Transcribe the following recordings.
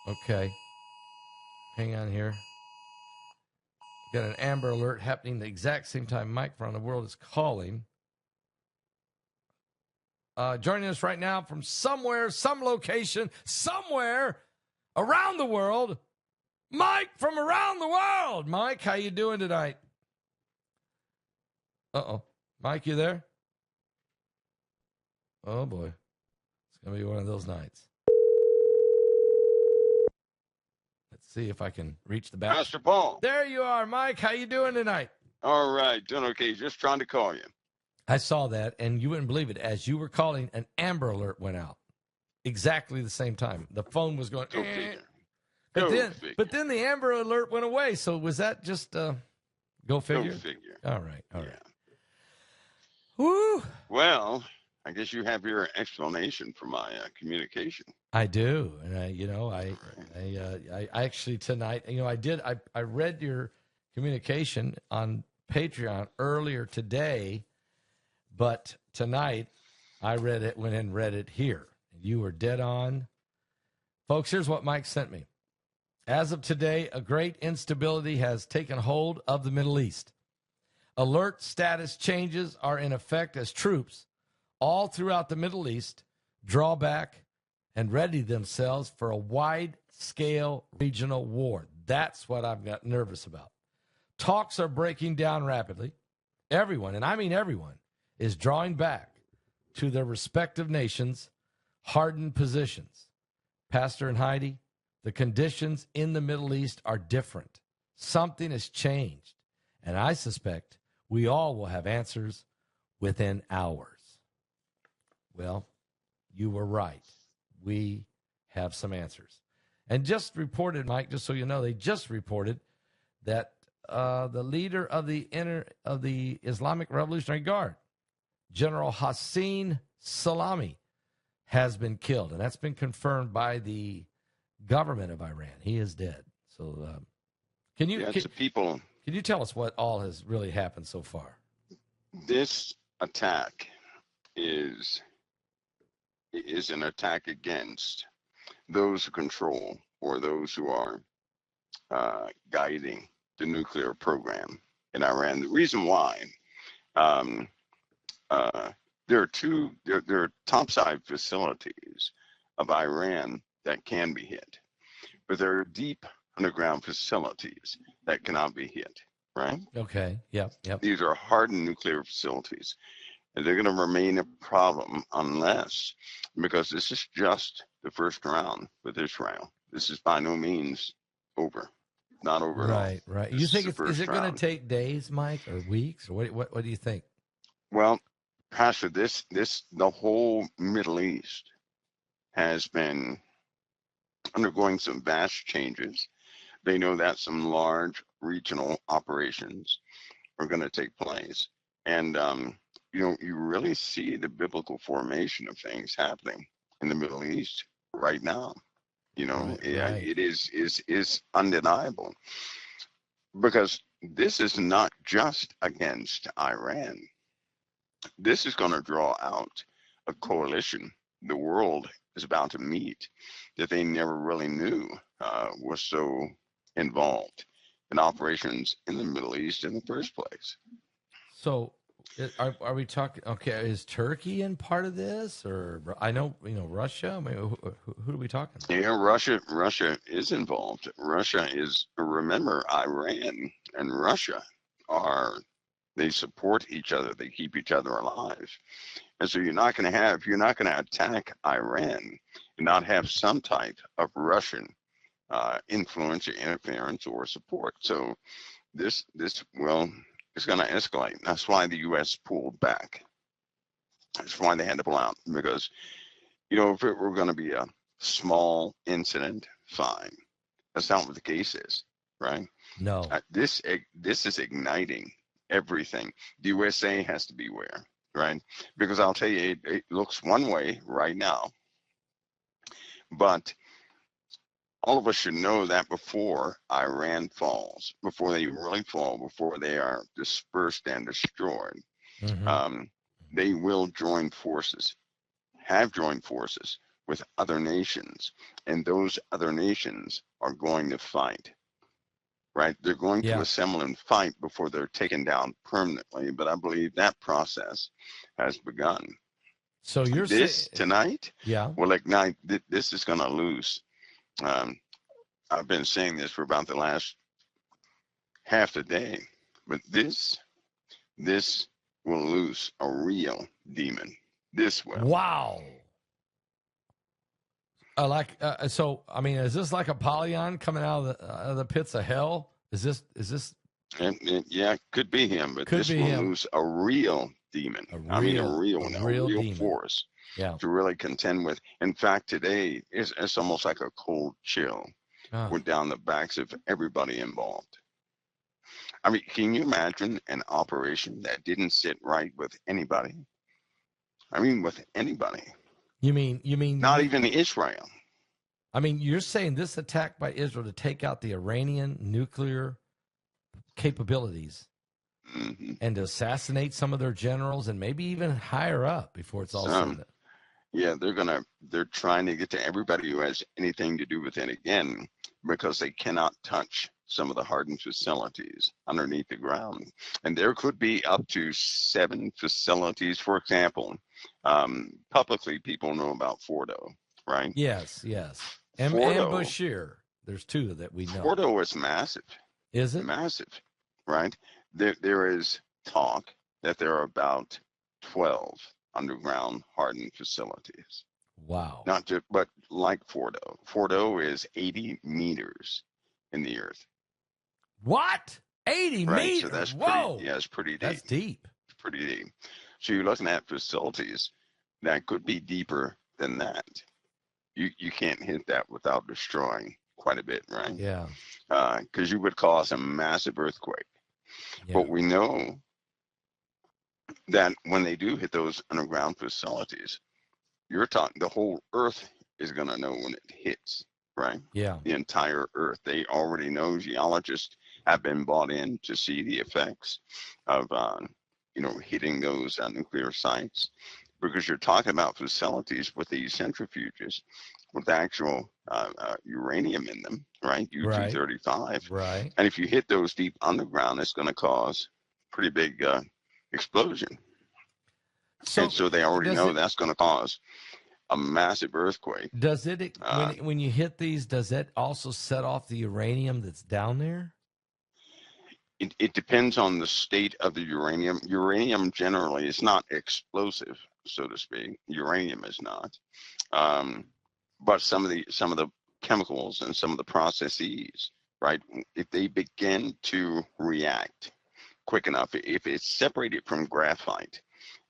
Okay. Hang on here. Got an Amber Alert happening the exact same time Mike from the world is calling. Joining us right now from somewhere, some location, somewhere around the world, Mike from around the world. Mike, how you doing tonight? Uh-oh. Mike, you there? Oh, boy. It's going to be one of those nights. Let's see if I can reach the back. Pastor Paul. There you are, Mike. How you doing tonight? All right. Doing okay. Just trying to call you. I saw that, and you wouldn't believe it. As you were calling, an Amber Alert went out. Exactly the same time. The phone was going, Go figure. But then the Amber Alert went away. So was that just go figure? Go figure. All right. Yeah. Woo. Well, I guess you have your explanation for my communication. I do, and I actually tonight, I read your communication on Patreon earlier today, but tonight I went in and read it here. You were dead on. Folks, here's what Mike sent me. As of today, a great instability has taken hold of the Middle East. Alert status changes are in effect as troops all throughout the Middle East draw back and ready themselves for a wide-scale regional war. That's what I've got nervous about. Talks are breaking down rapidly. Everyone, and I mean everyone, is drawing back to their respective nations' hardened positions. Pastor and Heidi, the conditions in the Middle East are different. Something has changed, and I suspect we all will have answers within hours. Well, you were right. We have some answers. And just reported, Mike, just so you know, they just reported that the leader of the Islamic Revolutionary Guard, General Hossein Salami, has been killed. And that's been confirmed by the government of Iran. He is dead. So can you tell us what all has really happened so far? This attack is an attack against those who control or those who are guiding the nuclear program in Iran. The reason why there are topside facilities of Iran that can be hit, but there are deep underground facilities that cannot be hit, right? Okay, yep. These are hardened nuclear facilities, and they're going to remain a problem because this is just the first round with Israel. This is by no means over. Not over at all. Right. You think is it going to take days, Mike, or weeks, or what do you think? Well, Pastor, the whole Middle East has been undergoing some vast changes. They know that some large regional operations are going to take place, and you really see the biblical formation of things happening in the Middle East right now. Right. It is undeniable, because this is not just against Iran. This is going to draw out a coalition the world is about to meet that they never really knew was so involved in operations in the Middle East in the first place. So are we talking, okay, is Turkey in part of this? Or I know, Russia? I mean, who are we talking about? Yeah, Russia is involved. Remember, Iran and Russia they support each other. They keep each other alive. And so you're not going to attack Iran and not have some type of Russian influence or interference or support. So this it's going to escalate. That's why the U.S. pulled back. That's why they had to pull out, because if it were going to be a small incident, fine. That's not what the case is, right? No. This is igniting everything. The USA has to beware, right? Because I'll tell you, it looks one way right now, but all of us should know that before Iran falls, before they really fall, before they are dispersed and destroyed, they will have joined forces with other nations, and those other nations are going to fight. Right? They're going to assemble and fight before they're taken down permanently. But I believe that process has begun. So you're this saying tonight yeah will ignite. This is going to lose. I've been saying this for about the last half a day, but this will lose a real demon. This will. Wow. So I mean, is this like Apollyon coming out of the pits of hell? Is this Yeah, could be him, but this will lose a real demon. A real demon. Force Yeah. to really contend with. In fact, today it's almost like a cold chill went down the backs of everybody involved. I mean, can you imagine an operation that didn't sit right with anybody? I mean, with anybody. You mean not even Israel? I mean, you're saying this attack by Israel to take out the Iranian nuclear capabilities and to assassinate some of their generals and maybe even higher up before it's all said. Yeah, they're trying to get to everybody who has anything to do with it again, because they cannot touch some of the hardened facilities underneath the ground. And there could be up to 7 facilities. For example, publicly people know about Fordo, right? Yes. And Bashir. There's 2 that we know. Fordo is massive. Is it? Massive, right? There is talk that there are about 12 underground hardened facilities. Wow. Not just, but like Fordo. Fordo is 80 meters in the earth. What? 80 meters? So that's it's pretty deep. That's deep. It's pretty deep. So you're looking at facilities that could be deeper than that. You can't hit that without destroying quite a bit, right? Yeah. Because you would cause a massive earthquake. Yeah. But we know that when they do hit those underground facilities, you're talking the whole earth is going to know when it hits, right? Yeah. The entire earth. They already know. Geologists have been brought in to see the effects of, hitting those nuclear sites, because you're talking about facilities with these centrifuges with actual uranium in them, right? U-235. Right. And if you hit those deep underground, it's going to cause pretty big explosion. And so they already know that's going to cause a massive earthquake. Does it, when you hit these, does it also set off the uranium that's down there? It depends on the state of the uranium. Uranium generally is not explosive, so to speak. Uranium is not. But some of the chemicals and some of the processes, right, if they begin to react quick enough, if it's separated from graphite,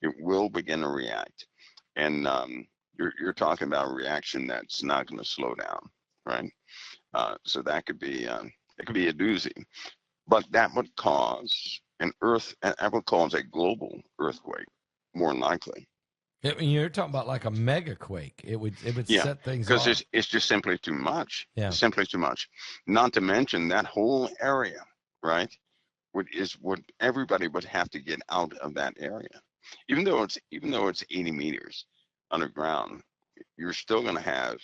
it will begin to react. And you're talking about a reaction that's not going to slow down, right? So that could be a doozy. But that would cause that would cause a global earthquake, more than likely. You're talking about like a mega quake. It would set things off. Because it's just simply too much. Yeah. It's simply too much. Not to mention that whole area, right? Would everybody would have to get out of that area. Even though it's 80 meters underground, you're still going to have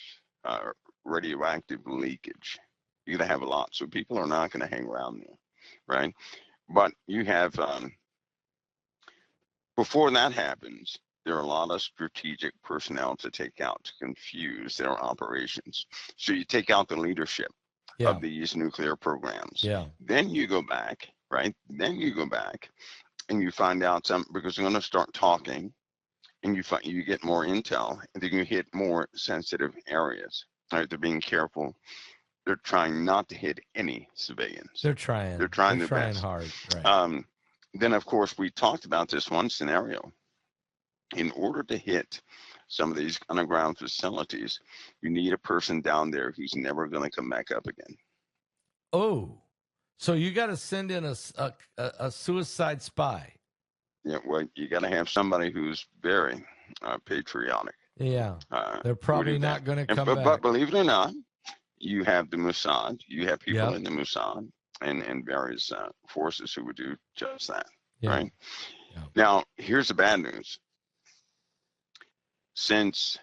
radioactive leakage. You're going to have a lot. So people are not going to hang around there, right? But you have, before that happens, there are a lot of strategic personnel to take out to confuse their operations. So you take out the leadership of these nuclear programs. Yeah. Then you go back, right? Then you go back and you find out because they're going to start talking, and you get more intel, and then you hit more sensitive areas. Right? They're being careful. They're trying not to hit any civilians. They're trying their best. Hard. Right. Then, of course, we talked about this one scenario. In order to hit some of these underground facilities, you need a person down there who's never going to come back up again. Oh, so you got to send in a suicide spy. Yeah, well, you got to have somebody who's very patriotic. Yeah, they're probably not going to come back. But believe it or not, you have the Mossad. You have people in the Mossad and various forces who would do just that, right? Yeah. Now, here's the bad news. Since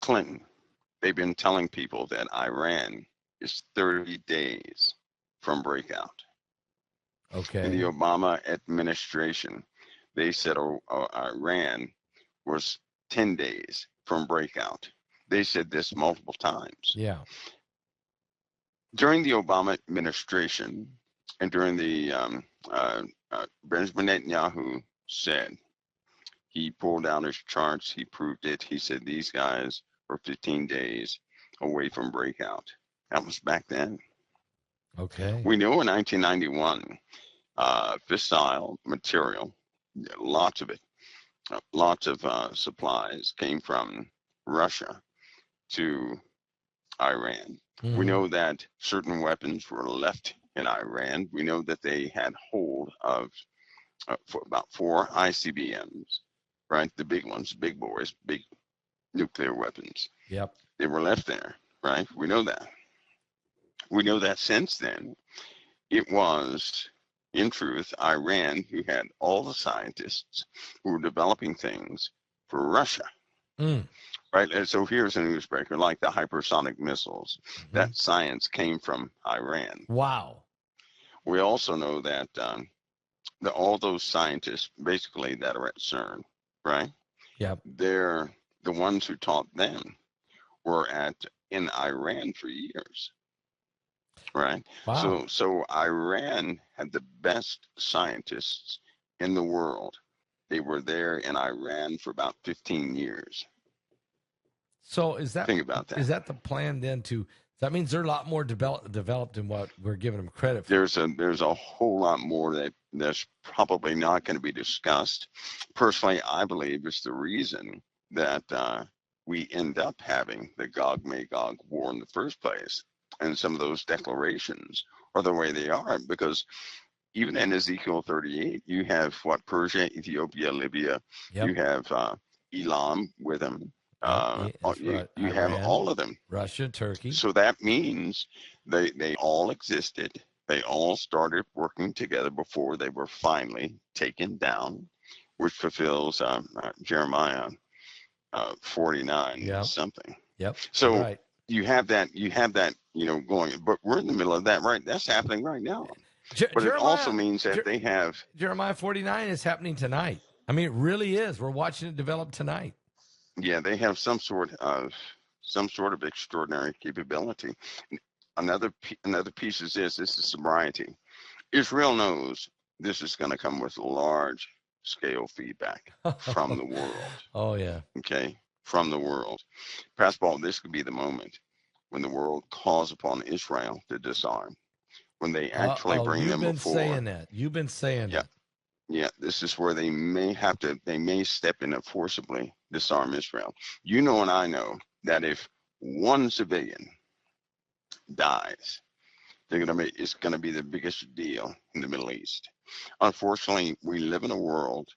Clinton, they've been telling people that Iran is 30 days from breakout. In the Okay. Obama administration, they said Iran was 10 days from breakout. They said this multiple times. Yeah. During the Obama administration and during the Benjamin Netanyahu said, he pulled out his charts, he proved it. He said these guys were 15 days away from breakout. That was back then. Okay. We know in 1991, fissile material, lots of it, lots of supplies came from Russia to Iran. We know that certain weapons were left in Iran. We know that they had hold of for about 4 ICBMs, right? The big ones, big boys, big nuclear weapons. Yep. They were left there, right? We know that. We know that since then, it was, in truth, Iran who had all the scientists who were developing things for Russia. Right. And so here's a newsbreaker like the hypersonic missiles. That science came from Iran. Wow. We also know that all those scientists basically that are at CERN, right? Yep. They're the ones who taught them were in Iran for years. Right. Wow. So Iran had the best scientists in the world. They were there in Iran for about 15 years. So think about that. Is that the plan then that means they're a lot more developed than what we're giving them credit for? There's a whole lot more that's probably not going to be discussed. Personally, I believe it's the reason that we end up having the Gog-Magog war in the first place. And some of those declarations are the way they are, because even in Ezekiel 38, you have Persia, Ethiopia, Libya. Yep. You have Elam with them. You have all of them. Russia, Turkey. So that means they all existed. They all started working together before they were finally taken down, which fulfills Jeremiah 49 something. Yep. So you have that, going, but we're in the middle of that, right? That's happening right now. But it also means that they have Jeremiah 49 is happening tonight. I mean, it really is. We're watching it develop tonight. Yeah, they have some sort of extraordinary capability. Another piece is this is sobriety. Israel knows this is going to come with large scale feedback from the world. Oh yeah. Okay, from the world. Pastor Paul, this could be the moment when the world calls upon Israel to disarm. When they actually bring them before. You've been saying that. Yeah, this is where they may step in and forcibly disarm Israel. You know, and I know that if one civilian dies, it's going to be the biggest deal in the Middle East. Unfortunately, we live in a world,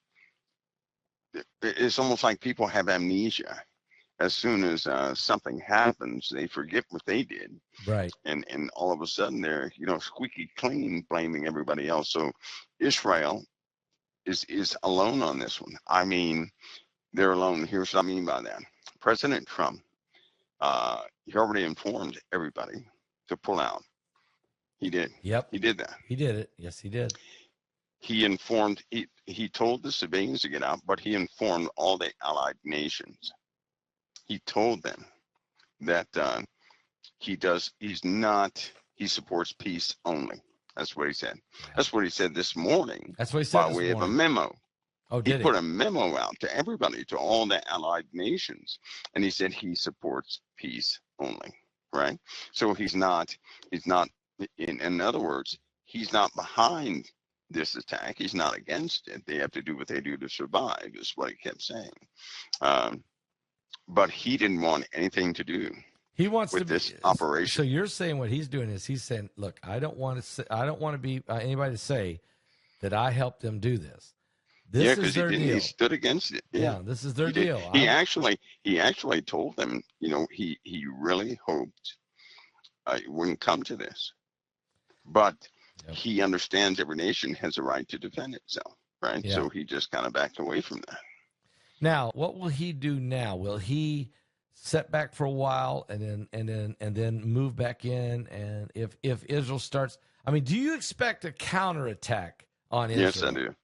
it's almost like people have amnesia. As soon as something happens, they forget what they did. Right. And all of a sudden they're, squeaky clean, blaming everybody else. So Israel is alone on this one. I mean, they're alone. Here's what I mean by that. President Trump, he already informed everybody to pull out. He did. Yep. He did that. He did it. Yes, he did. He informed, he told the civilians to get out, but he informed all the allied nations. He told them that he supports peace only. That's what he said. Yeah. That's what he said this morning. That's what he said by way of a memo. Oh, did he put a memo out to everybody, to all the allied nations, and he said he supports peace only. Right? So he's not. In other words, he's not behind this attack. He's not against it. They have to do what they do to survive, is what he kept saying. But he didn't want anything to do. He wants with this operation. So you're saying what he's doing is he's saying, "Look, I don't want to be anybody to say that I helped them do this. This is their deal. He stood against it. Yeah, this is their deal." He actually told them, he really hoped it wouldn't come to this, but he understands every nation has a right to defend itself, right? Yeah. So he just kind of backed away from that. Now, what will he do now? Will he set back for a while, and then move back in. And if Israel starts, I mean, do you expect a counterattack on Israel? Yes, I do.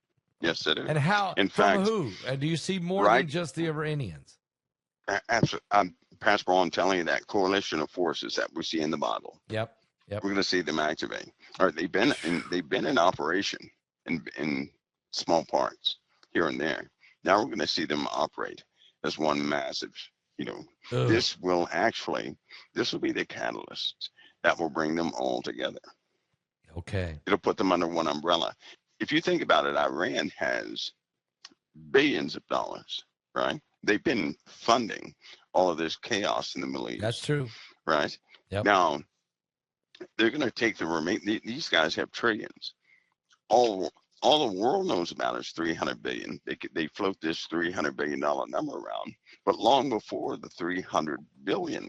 Yes, I do. And how? In From fact, who? Do you see more right, than just the Iranians? absolutely. Pastor Paul, I'm telling you, that coalition of forces that we see in the Bible. Yep. We're going to see them activate. All right, they've been in operation in small parts here and there. Now we're going to see them operate as one massive. This will be the catalyst that will bring them all together. Okay. It'll put them under one umbrella. If you think about it, Iran has billions of dollars, right? They've been funding all of this chaos in the Middle East. That's true. Right? Yep. Now, they're going to take the remaining. These guys have trillions. All the world knows about is 300 billion. They float this $300 billion number around. But long before the 300 billion,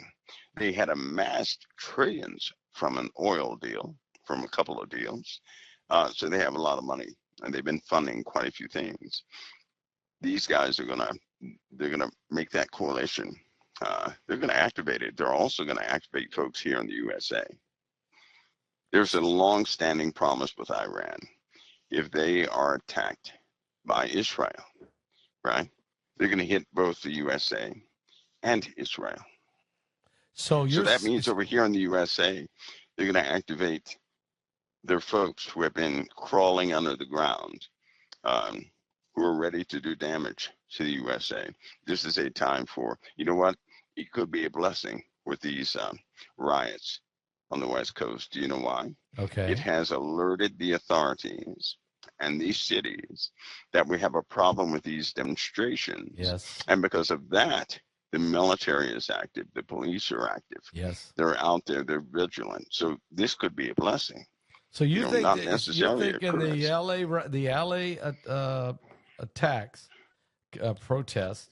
they had amassed trillions from an oil deal, from a couple of deals. So they have a lot of money, and they've been funding quite a few things. These guys are they're gonna make that coalition. They're gonna activate it. They're also gonna activate folks here in the USA. There's a long-standing promise with Iran. If they are attacked by Israel, right, they're gonna hit both the USA and Israel. So that means over here in the USA, they're gonna activate their folks who have been crawling under the ground, who are ready to do damage to the USA. This is a time for, you know what? It could be a blessing with these riots on the West Coast. Do you know why? Okay. It has alerted the authorities and these cities that we have a problem with these demonstrations. Yes. And because of that, the military is active. The police are active. Yes. They're out there. They're vigilant. So this could be a blessing. So you think not that necessarily you're thinking the LA attacks, protests,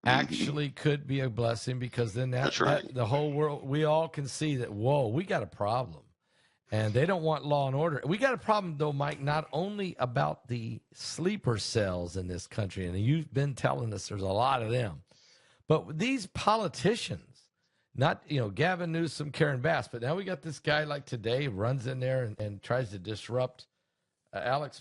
actually could be a blessing, because then That's right. the whole world, we all can see that, whoa, we got a problem. And they don't want law and order. We got a problem, though, Mike, not only about the sleeper cells in this country, and you've been telling us there's a lot of them, but these politicians, not, Gavin Newsom, Karen Bass, but now we got this guy like today runs in there and tries to disrupt Alex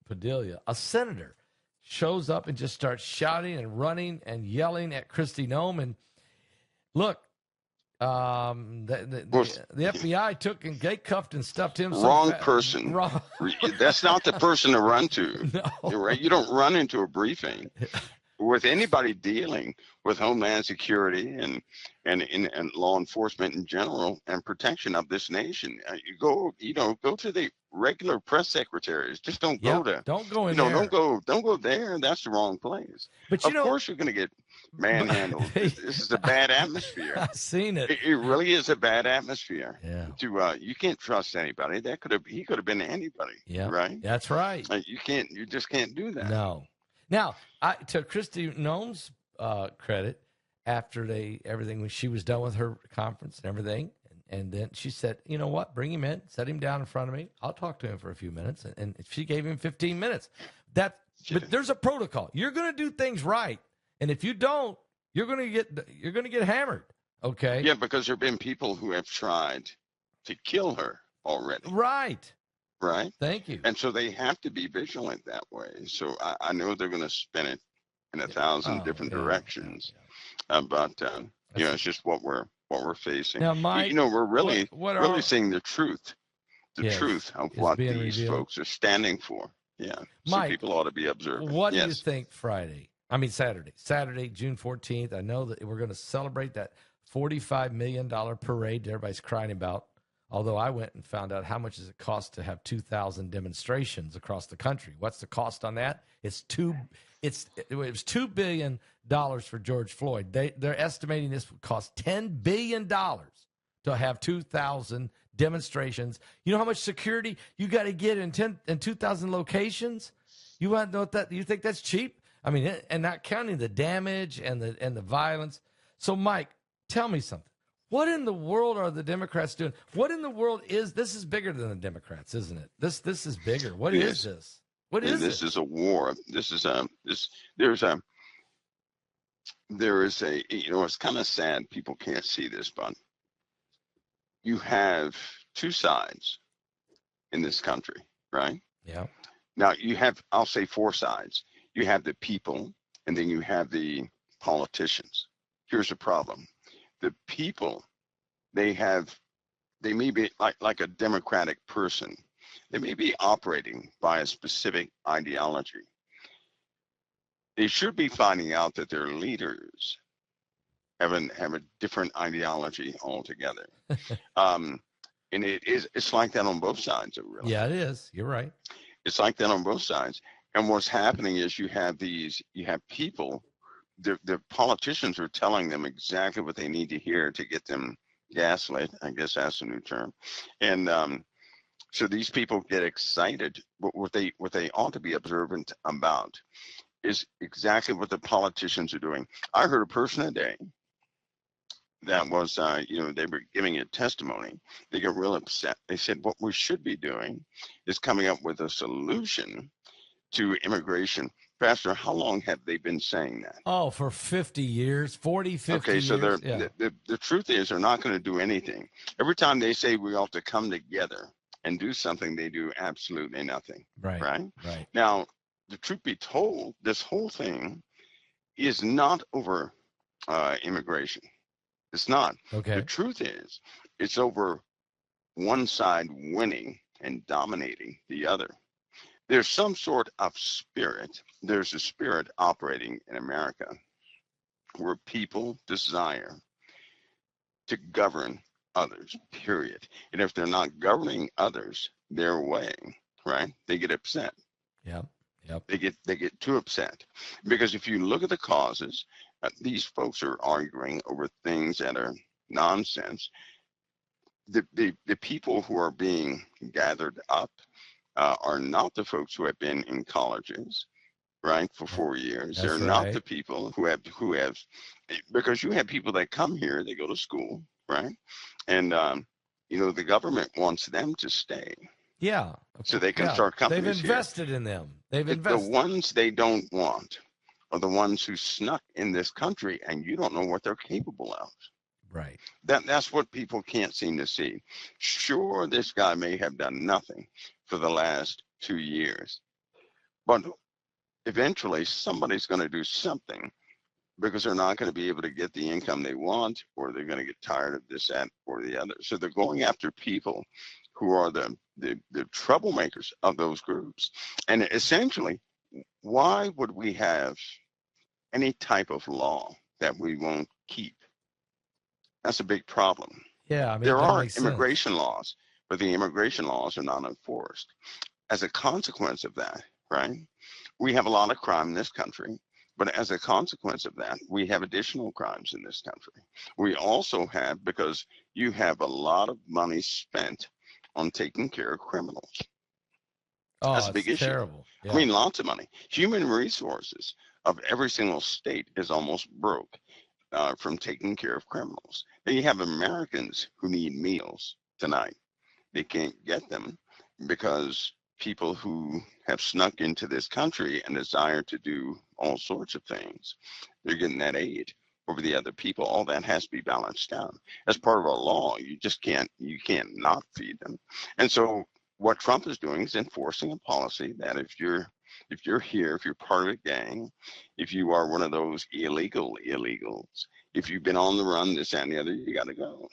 Padilla, a senator, shows up and just starts shouting and running and yelling at Kristi Noem. And look, the FBI took and they cuffed and stuffed him. Wrong person. Wrong. That's not the person to run to. No. You're right. You don't run into a briefing with anybody dealing with Homeland Security and law enforcement in general and protection of this nation. You go to the regular press secretaries. Just don't go to. Don't go in there. Don't go there. That's the wrong place. But of course you're going to get manhandled. This is a bad atmosphere. I've seen it. It really is a bad atmosphere. Yeah. You can't trust anybody. He could have been anybody. Yeah. Right. That's right. You just can't do that. No. Now, to Kristi Noem's credit, after everything, when she was done with her conference and everything, and then she said, you know what, bring him in, set him down in front of me. I'll talk to him for a few minutes. And she gave him 15 minutes. But there's a protocol. You're going to do things right. And if you don't, you're going to get hammered. Okay. Yeah, because there have been people who have tried to kill her already. Right. Right. Thank you. And so they have to be vigilant that way. So I know they're going to spin it in 1,000 different directions. But it's just what we're facing. Now, Mike, we're really seeing the truth, truth of what these revealed. folks are standing for. Yeah. Mike, so people ought to be observant. What do you think Saturday, June 14th? I know that we're going to celebrate that $45 million parade that everybody's crying about. Although I went and found out how much does it cost to have 2,000 demonstrations across the country. What's the cost on that? It was $2 billion for George Floyd. They're estimating this would cost $10 billion to have 2,000 demonstrations. You know how much security you got to get in 2,000 locations? You want to know what that? You think that's cheap? I mean, and not counting the damage and the violence. So, Mike, tell me something. What in the world are the Democrats doing? What in the world this is bigger than the Democrats, isn't it? This is bigger. What is this? What is this? This is a war. There's a there is it's kind of sad people can't see this, but you have two sides in this country, right? Yeah. Now you have, I'll say, four sides. You have the people, and then you have the politicians. Here's the problem. The people, they may be like a democratic person. They may be operating by a specific ideology. They should be finding out that their leaders have a different ideology altogether. And it's like that on both sides, really. Yeah, it is. You're right. It's like that on both sides. And what's happening is you have people, the politicians are telling them exactly what they need to hear to get them gaslit. I guess that's a new term. And so these people get excited. But what they ought to be observant about is exactly what the politicians are doing. I heard a person today that was, they were giving a testimony. They got real upset. They said, what we should be doing is coming up with a solution to immigration. Pastor, how long have they been saying that? Oh, for 50 years, 40, 50 okay, so years. Yeah. The truth is they're not going to do anything. Every time they say we ought to come together and do something, they do absolutely nothing. Right. Right. Now, the truth be told, this whole thing is not over immigration. It's not. Okay. The truth is, it's over one side winning and dominating the other. There's some sort of spirit. There's a spirit operating in America where people desire to govern others, period. And if they're not governing others their way, right, they get upset. Yep. They get too upset. Because if you look at the causes, these folks are arguing over things that are nonsense. The people who are being gathered up are not the folks who have been in colleges, right, for 4 years. That's They're right. not the people who have, because you have people that come here, they go to school, right, and the government wants them to stay. Yeah. So they can start companies. They've invested in them. They've invested. The ones they don't want are the ones who snuck in this country, and you don't know what they're capable of. Right. That's what people can't seem to see. Sure, this guy may have done nothing for the last 2 years, but eventually somebody's going to do something, because they're not going to be able to get the income they want, or they're going to get tired of this, that, or the other. So they're going after people who are the troublemakers of those groups. And essentially, why would we have any type of law that we won't keep? That's a big problem. Yeah, I mean, there are immigration laws, but the immigration laws are not enforced. As a consequence of that, right, we have a lot of crime in this country. But as a consequence of that, we have additional crimes in this country. We also have, because you have a lot of money spent on taking care of criminals. Oh, that's a big issue. Terrible. Yeah. I mean, lots of money. Human resources of every single state is almost broke from taking care of criminals. Then you have Americans who need meals tonight. They can't get them because people who have snuck into this country and desire to do all sorts of things, they're getting that aid over the other people. All that has to be balanced out. As part of a law, you can't not feed them. And so what Trump is doing is enforcing a policy that if you're here, if you're part of a gang, if you are one of those illegals, if you've been on the run, this, that, and the other, you got to go.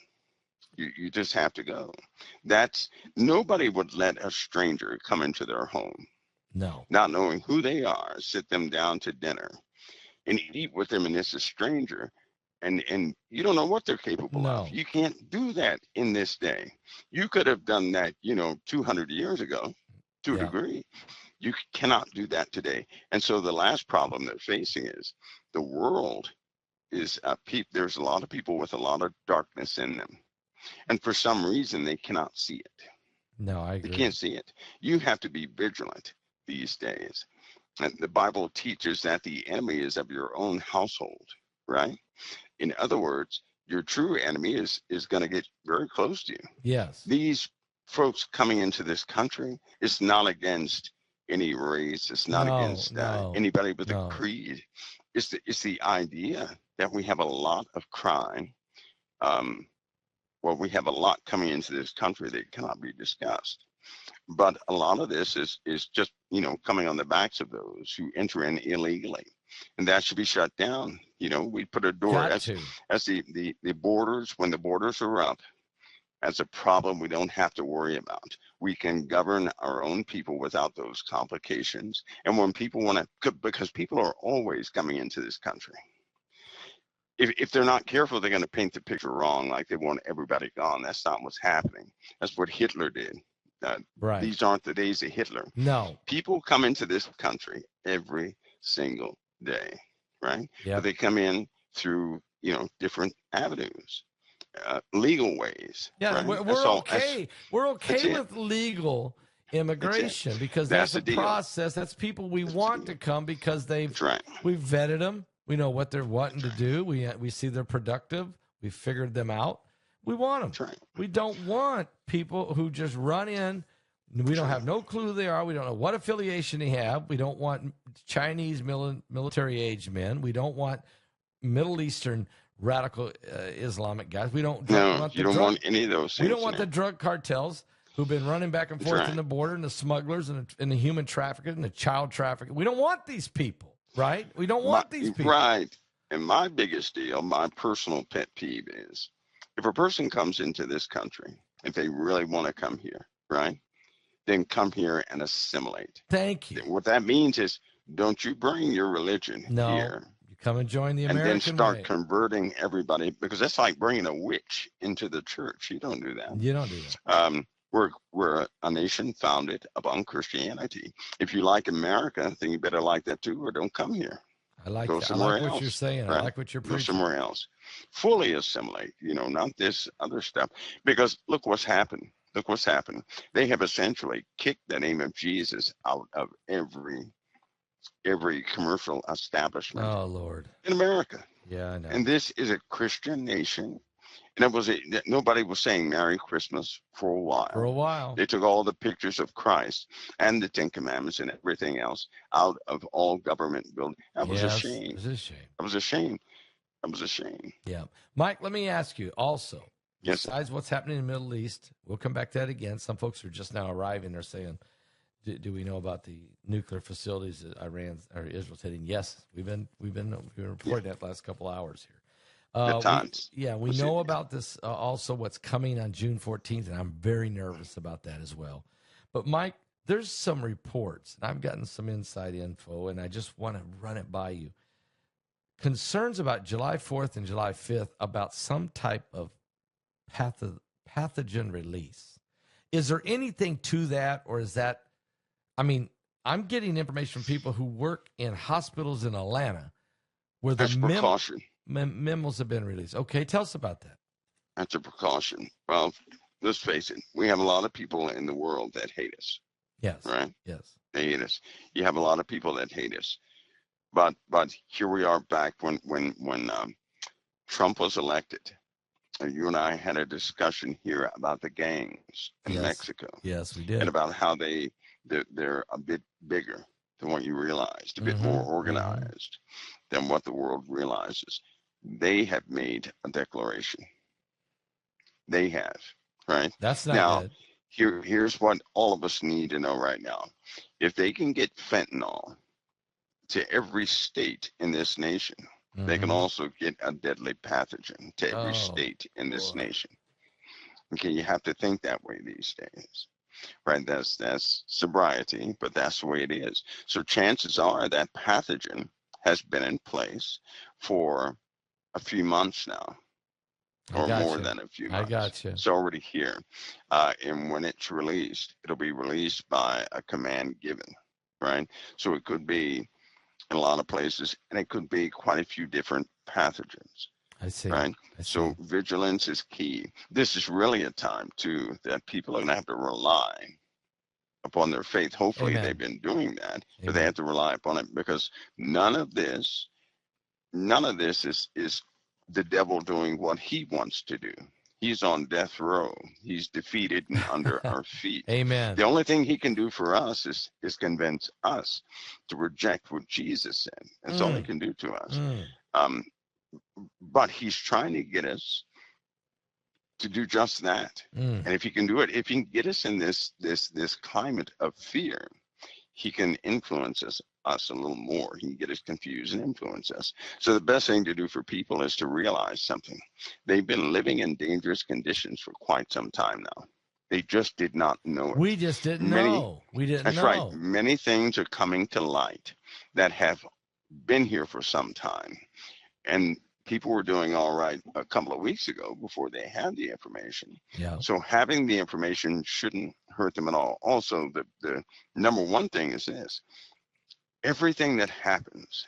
You just have to go. Nobody would let a stranger come into their home. No. Not knowing who they are, sit them down to dinner and eat with them, and it's a stranger. And you don't know what they're capable of. You can't do that in this day. You could have done that, 200 years ago to a degree. You cannot do that today. And so the last problem they're facing is the world is there's a lot of people with a lot of darkness in them. And for some reason, they cannot see it. No, I agree. They can't see it. You have to be vigilant these days. And the Bible teaches that the enemy is of your own household, right? In other words, your true enemy is going to get very close to you. Yes. These folks coming into this country, it's not against any race. It's not against anybody with a creed. it's the idea that we have a lot of crime. Well, we have a lot coming into this country that cannot be discussed. But a lot of this is just, coming on the backs of those who enter in illegally. And that should be shut down. We put a door as the borders, when the borders are up, as a problem we don't have to worry about. We can govern our own people without those complications. And when people want to, because people are always coming into this country. If they're not careful, they're going to paint the picture wrong, like they want everybody gone. That's not what's happening. That's what Hitler did. Right. These aren't the days of Hitler. No. People come into this country every single day, right? Yeah. But they come in through, different avenues, legal ways. Yeah, right? we're okay. We're okay with legal immigration because that's a process. That's people we want to come because we've vetted them. We know what they're wanting to do. We see they're productive. We figured them out. We want them. We don't want people who just run in. We don't have no clue who they are. We don't know what affiliation they have. We don't want Chinese military-age men. We don't want Middle Eastern radical Islamic guys. We don't want you don't want any of those things. We don't want the drug cartels who've been running back and forth in the border, and the smugglers and the human traffickers and the child trafficking. We don't want these people, right? We don't want these people. Right. And my biggest deal, my personal pet peeve is if a person comes into this country, if they really want to come here, right, then come here and assimilate. Thank you. What that means is don't you bring your religion here. You come and join the American way. And then start converting everybody, because that's like bringing a witch into the church. You don't do that. You don't do that. We're a nation founded upon Christianity. If you like America, then you better like that too, or don't come here. I like what you're saying. Right? I like what you're preaching. Go somewhere else. Fully assimilate, not this other stuff. Because look what's happened. Look what's happened. They have essentially kicked the name of Jesus out of every commercial establishment. Oh, Lord. In America. Yeah, I know. And this is a Christian nation. And nobody was saying Merry Christmas for a while. For a while. They took all the pictures of Christ and the Ten Commandments and everything else out of all government buildings. That was a shame. It was a shame. That was a shame. That was a shame. Yeah. Mike, let me ask you also, yes, besides what's happening in the Middle East, we'll come back to that again. Some folks are just now arriving. They're saying, do we know about the nuclear facilities that Israel's hitting? Yes, we've been reporting that last couple hours here. We know about this also what's coming on June 14th, and I'm very nervous about that as well. But, Mike, there's some reports, and I've gotten some inside info, and I just want to run it by you. Concerns about July 4th and July 5th about some type of pathogen release. Is there anything to that, or is that, I'm getting information from people who work in hospitals in Atlanta where the precaution. Memos have been released. Okay, tell us about that. That's a precaution. Well, let's face it. We have a lot of people in the world that hate us. Yes. Right? Yes. They hate us. You have a lot of people that hate us. But here we are back when Trump was elected. You and I had a discussion here about the gangs in Mexico. Yes, we did. And about how they're a bit bigger than what you realized, a bit more organized than what the world realizes. They have made a declaration. They have, right? That's not good. Here's what all of us need to know right now. If they can get fentanyl to every state in this nation, they can also get a deadly pathogen to every state in this nation. Okay, you have to think that way these days. Right, that's sobriety, but that's the way it is. So chances are that pathogen has been in place for a few months now, or more than a few months. I got you. It's already here. And when it's released, it'll be released by a command given, right? So it could be in a lot of places, and it could be quite a few different pathogens. I see. Right? So vigilance is key. This is really a time, too, that people are going to have to rely upon their faith. Hopefully they've been doing that, but they have to rely upon it, because none of this is the devil doing what he wants to do. He's on death row. He's defeated and under our feet. Amen. The only thing he can do for us is convince us to reject what Jesus said. That's all he can do to us. But he's trying to get us to do just that. And if he can do it, if he can get us in this climate of fear, he can influence us a little more. He can get us confused and influence us. So the best thing to do for people is to realize something. They've been living in dangerous conditions for quite some time now. They just did not know it. We just didn't know. We didn't know. That's right. Many things are coming to light that have been here for some time. And people were doing all right a couple of weeks ago before they had the information. Yeah. So having the information shouldn't hurt them at all. Also, the number one thing is this. Everything that happens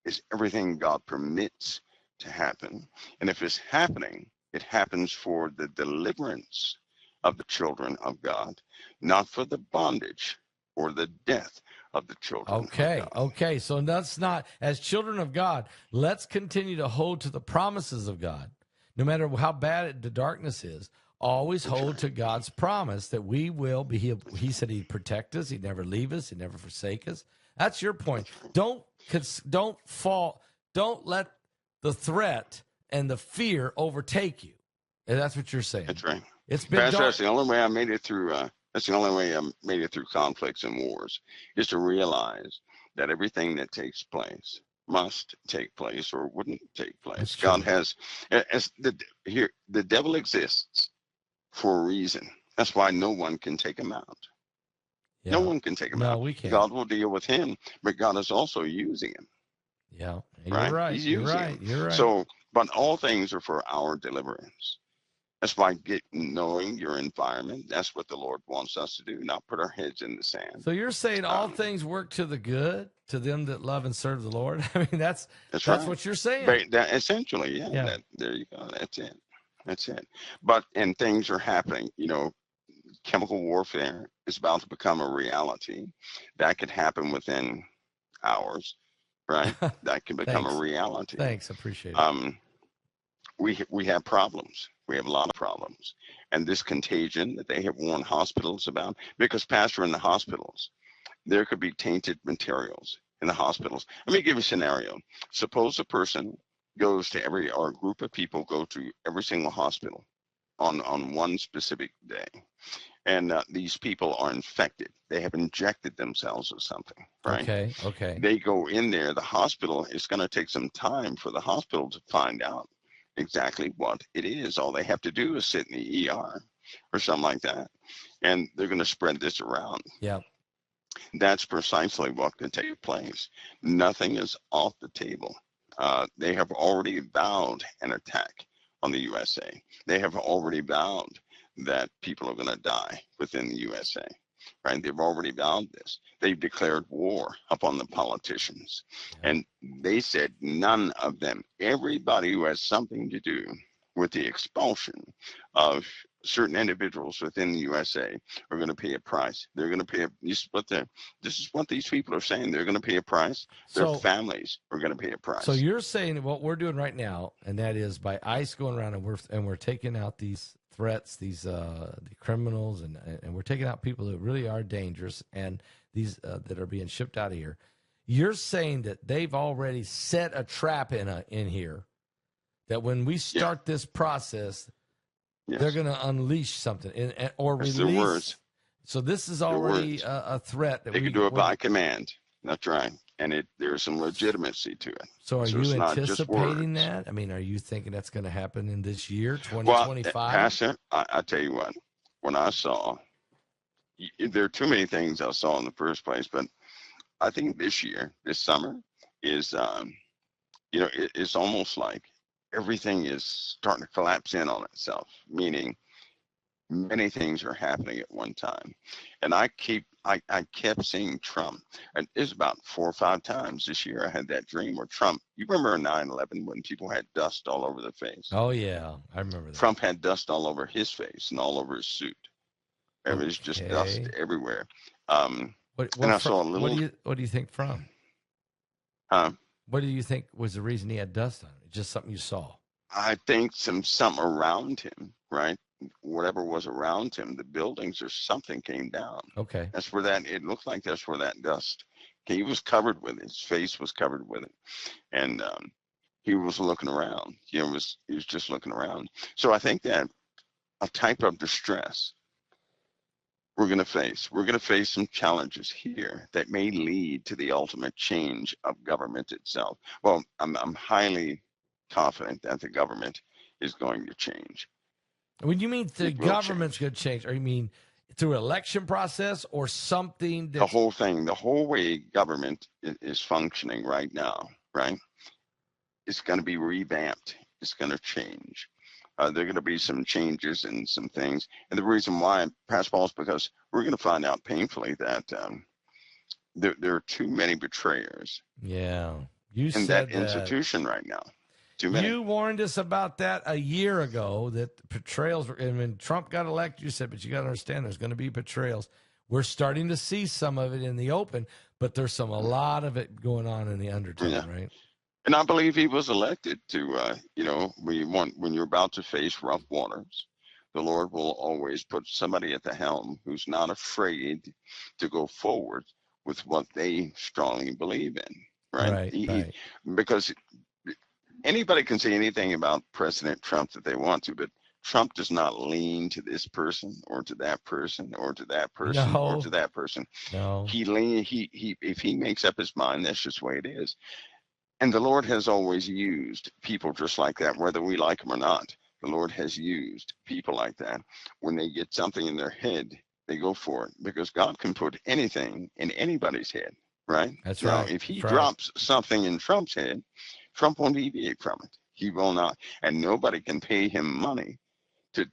is everything God permits to happen. And if it's happening, it happens for the deliverance of the children of God, not for the bondage or the death of the children of God. Okay. So that's not, as children of God, let's continue to hold to the promises of God. No matter how bad the darkness is, always hold to God's promise that we will be, he said he'd protect us, he'd never leave us, he'd never forsake us. That's your point. Don't let the threat and the fear overtake you. And that's what you're saying. That's right. It's been Pastor, dark. that's the only way I made it through. That's the only way I made it through conflicts and wars, is to realize that everything that takes place must take place or wouldn't take place. God has, the devil exists for a reason. That's why no one can take him out. Yeah. No one can take him out. No, we can't. God will deal with him, but God is also using him. Yeah, you're right. He's using him. You're right. So, but all things are for our deliverance. That's why knowing your environment, that's what the Lord wants us to do, not put our heads in the sand. So you're saying all things work to the good, to them that love and serve the Lord? I mean, that's right. What you're saying. Essentially, yeah. There you go. That's it. But, and things are happening, chemical warfare is about to become a reality. That could happen within hours, right? That can become a reality. Thanks, appreciate it. We have problems. We have a lot of problems. And this contagion that they have warned hospitals about, because, Pastor, in the hospitals, there could be tainted materials in the hospitals. Let me give you a scenario. Suppose a person goes to or a group of people go to every single hospital on one specific day. And these people are infected. They have injected themselves with something, right? Okay. They go in there. The hospital, it's going to take some time for the hospital to find out exactly what it is. All they have to do is sit in the ER or something like that. And they're going to spread this around. Yeah. That's precisely what can take place. Nothing is off the table. They have already vowed an attack on the USA. They have already vowed that people are going to die within the USA, right? They've already vowed this. They've declared war upon the politicians. Yeah. And they said none of them, everybody who has something to do with the expulsion of certain individuals within the USA are going to pay a price. They're going to pay this is what these people are saying. They're going to pay a price. Their families are going to pay a price. So you're saying what we're doing right now, and that is by ICE going around and we're taking out these threats, these the criminals, and we're taking out people that really are dangerous, and these that are being shipped out of here. You're saying that they've already set a trap in here, that when we start this process, they're going to unleash something or That's release. Their words. So this is already a threat. That they can do it by command. That's right. And there's some legitimacy to it. So are you anticipating that? I mean, are you thinking that's going to happen in this year, 2025? Well, Pastor, I tell you what, when I saw, there are too many things I saw in the first place, but I think this summer is, it's almost like everything is starting to collapse in on itself, meaning many things are happening at one time. And I kept seeing Trump. And it's about 4 or 5 times this year I had that dream where Trump, you remember 9/11 when people had dust all over their face? Oh, yeah, I remember that. Trump had dust all over his face and all over his suit. It was just dust everywhere. And I saw a little... What do you think from? Huh? What do you think was the reason he had dust on it? Just something you saw? I think something around him, right? Whatever was around him, the buildings or something came down. Okay. That's where it looked like that's where that dust. He was covered with it. His face was covered with it. And he was looking around. He was just looking around. So I think that a type of distress we're going to face. We're going to face some challenges here that may lead to the ultimate change of government itself. Well, I'm highly confident that the government is going to change. When you mean the It will government's change. going to change, or you mean through election process or something The that's whole thing, the whole way government is functioning right now, right? It's going to be revamped. It's going to change. There are going to be some changes and some things. And the reason why, Pastor Paul, is because we're going to find out painfully that there are too many betrayers yeah. You in that said that. institution right now. Too many. You warned us about that a year ago, that betrayals were, and when Trump got elected, you said, but you got to understand there's going to be betrayals. We're starting to see some of it in the open, but there's a lot of it going on in the undertone, Yeah. right? And I believe he was elected to, when you're about to face rough waters, the Lord will always put somebody at the helm who's not afraid to go forward with what they strongly believe in, right? Right. Because anybody can say anything about President Trump that they want to, but Trump does not lean to this person or to that person or to that person or No, to that person. no. He if he makes up his mind, that's just the way it is. And the Lord has always used people just like that, whether we like them or not. The Lord has used people like that. When they get something in their head, they go for it, because God can put anything in anybody's head, right? That's Now, right. if he That's right. drops something in Trump's head, Trump won't deviate from it. He will not. And nobody can pay him money to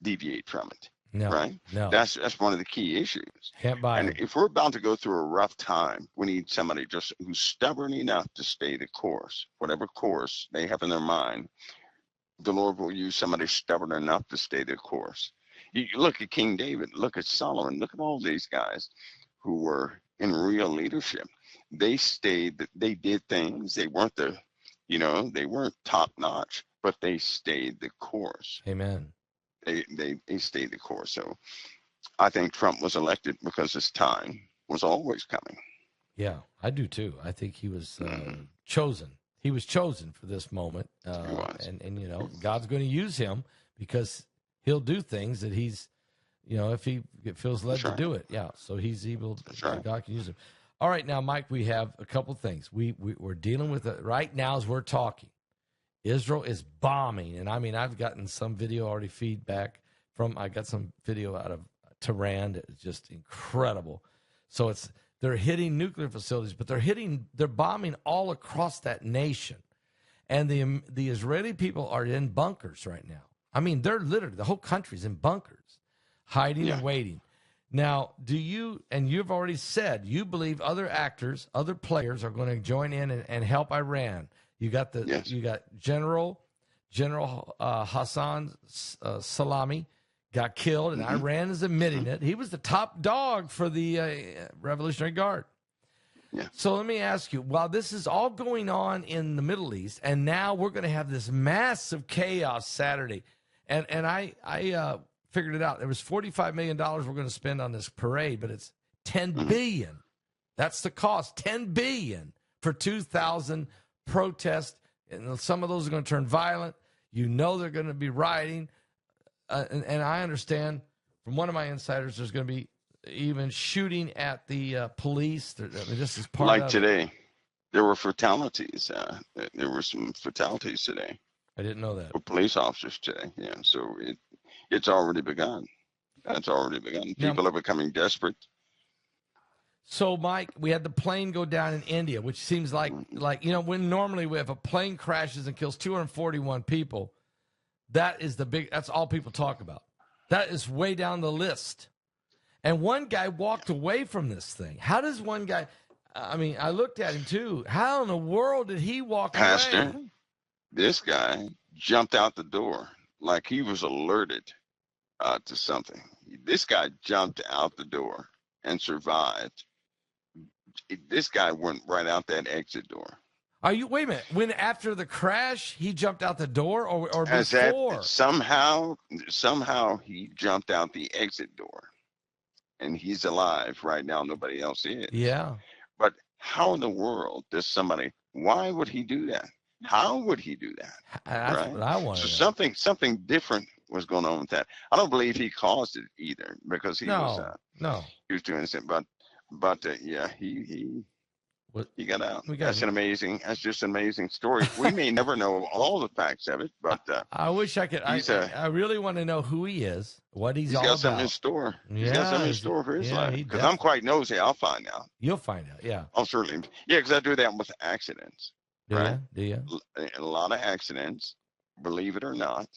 deviate from it, No, right? no. That's one of the key issues. Can't buy And them. if we're about to go through a rough time, we need somebody just who's stubborn enough to stay the course, whatever course they have in their mind. The Lord will use somebody stubborn enough to stay the course. You look at King David, look at Solomon, look at all these guys who were in real leadership. They stayed, they did things. They weren't top notch, but they stayed the course. Amen. They stayed the course. So I think Trump was elected because his time was always coming. Yeah, I do too. I think he was chosen. He was chosen for this moment. He was. And God's going to use him because he'll do things that he's, if he feels led That's to right. do it. Yeah, so he's able. That's right. God can use him. All right, now, Mike, we have a couple things. We're dealing with it right now as we're talking. Israel is bombing, and I mean, I've gotten some video already feedback from. I got some video out of Tehran that is just incredible. So they're hitting nuclear facilities, but they're bombing all across that nation, and the Israeli people are in bunkers right now. I mean, they're literally, the whole country's in bunkers, hiding and waiting. Now, and you've already said you believe other actors, other players are going to join in and help Iran. You got you got General Hassan Salami got killed, and Iran is admitting it. He was the top dog for the Revolutionary Guard. Yeah. So let me ask you, while this is all going on in the Middle East, and now we're going to have this massive chaos Saturday, and I figured it out. There was $45 million we're going to spend on this parade, but it's $10 billion. That's the cost, $10 billion for 2,000 protests, and some of those are going to turn violent. They're going to be rioting, and I understand from one of my insiders there's going to be even shooting at the police. This is part like of today. There were fatalities. There were some fatalities today. I didn't know that. For police officers today. Yeah, so it's already begun. That's already begun. People are becoming desperate. So, Mike, we had the plane go down in India, which seems like when normally if a plane crashes and kills 241 people, that's all people talk about. That is way down the list. And one guy walked away from this thing. How does one guy, I looked at him too. How in the world did he walk away? This guy jumped out the door like he was alerted to something. This guy jumped out the door and survived. This guy went right out that exit door. Wait a minute, when after the crash, he jumped out the door or As that before? somehow he jumped out the exit door, and he's alive right now. Nobody else is. Yeah. But how in the world does somebody? Why would he do that? How would he do that? That's Right. what I want So to know. something different was going on with that. I don't believe he caused it either, because he was doing it. But yeah, he got out. That's just an amazing story. We may never know all the facts of it, but I wish I could. I really want to know who he is, what he's all got about. something in store. He's got something in store for his life. Because I'm quite nosy. I'll find out. You'll find out. Yeah. I'll certainly. Yeah, because I do that with accidents. Do you? A lot of accidents, believe it or not.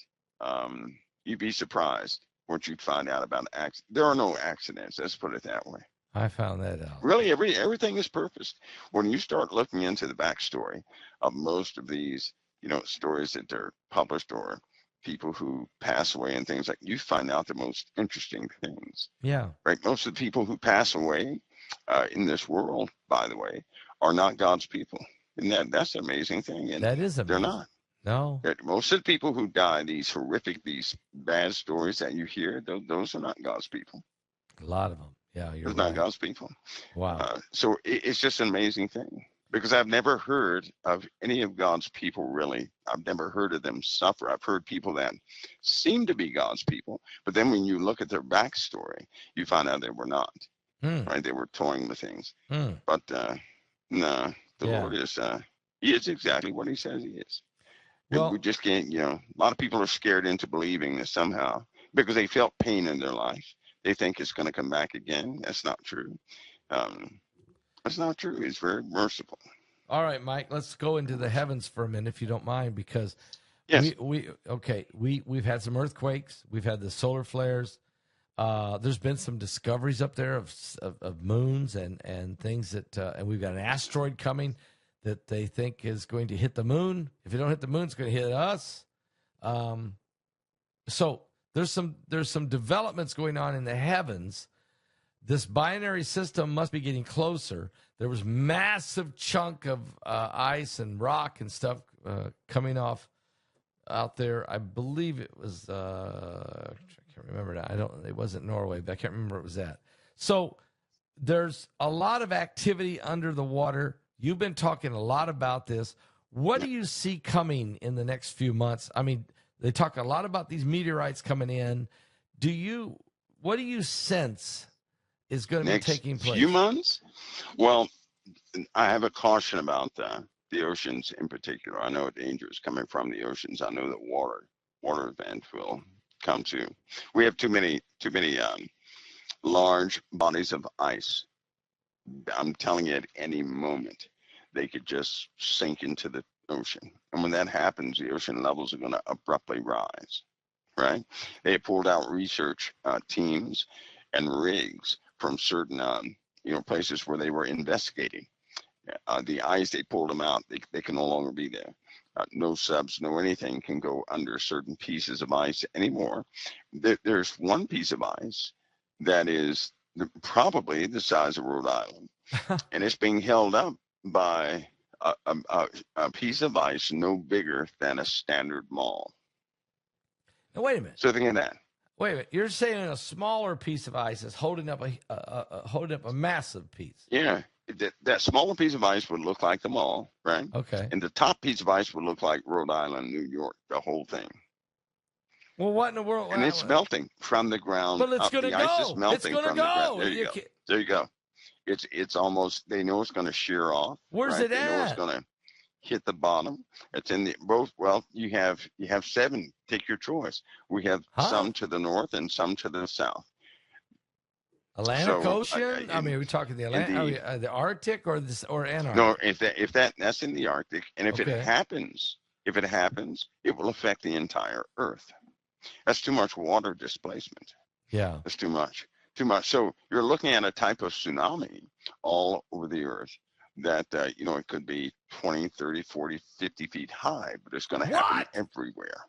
You'd be surprised what you'd find out about accidents. There are no accidents. Let's put it that way. I found that out. Really, everything is purposed. When you start looking into the backstory of most of these, stories that are published, or people who pass away and things like, you find out the most interesting things. Yeah. Right. Most of the people who pass away in this world, by the way, are not God's people. And that's an amazing thing. And that is amazing. They're not. No. Most of the people who die, these bad stories that you hear, those are not God's people. A lot of them. Yeah, you're right. Not God's people. Wow. So it's just an amazing thing, because I've never heard of any of God's people, really. I've never heard of them suffer. I've heard people that seem to be God's people, but then when you look at their backstory, you find out they were not. Right? They were toying with things. But no, the Lord is, he is exactly what he says he is. Well, we just can't, a lot of people are scared into believing this somehow because they felt pain in their life. They think it's going to come back again. That's not true. That's not true. He's very merciful. All right, Mike, let's go into the heavens for a minute, if you don't mind, because we've had some earthquakes. We've had the solar flares. There's been some discoveries up there of moons and things that, and we've got an asteroid coming that they think is going to hit the moon. If it don't hit the moon, it's going to hit us. So there's some developments going on in the heavens. This binary system must be getting closer. There was massive chunk of ice and rock and stuff coming off out there. I believe it was I can't remember now. It wasn't Norway, but I can't remember where it was at. So there's a lot of activity under the water. You've been talking a lot about this. What do you see coming in the next few months? I mean, they talk a lot about these meteorites coming in. What do you sense is going to be taking place? Few months? Well, I have a caution about the oceans in particular. I know a danger is coming from the oceans. I know that water events will come to. We have too many large bodies of ice. I'm telling you, at any moment, they could just sink into the ocean. And when that happens, the ocean levels are going to abruptly rise, right? They pulled out research teams and rigs from certain, places where they were investigating. The ice, they pulled them out. They can no longer be there. No subs, no anything can go under certain pieces of ice anymore. There's one piece of ice that is probably the size of Rhode Island, and it's being held up by a piece of ice no bigger than a standard mall. Now, wait a minute. So think of that. Wait a minute. You're saying a smaller piece of ice is holding up a massive piece. Yeah. That smaller piece of ice would look like the mall, right? Okay. And the top piece of ice would look like Rhode Island, New York, the whole thing. Well, what in the world? And it's melting from the ground. But it's going to go. Ice is melting from the ground. There you go. You It's almost, they know it's going to shear off. Where's it at? They know it's going to hit the bottom. It's in the both. Well, you have 7. Take your choice. We have some to the north and some to the south. Atlantic Ocean? I mean, are we talking the Atlantic, the Arctic, or Antarctic? No, if that's in the Arctic, and if it happens, it will affect the entire Earth. That's too much water displacement. Yeah, that's too much. So you're looking at a type of tsunami all over the Earth that it could be 20, 30, 40, 50 feet high, but it's going to happen everywhere.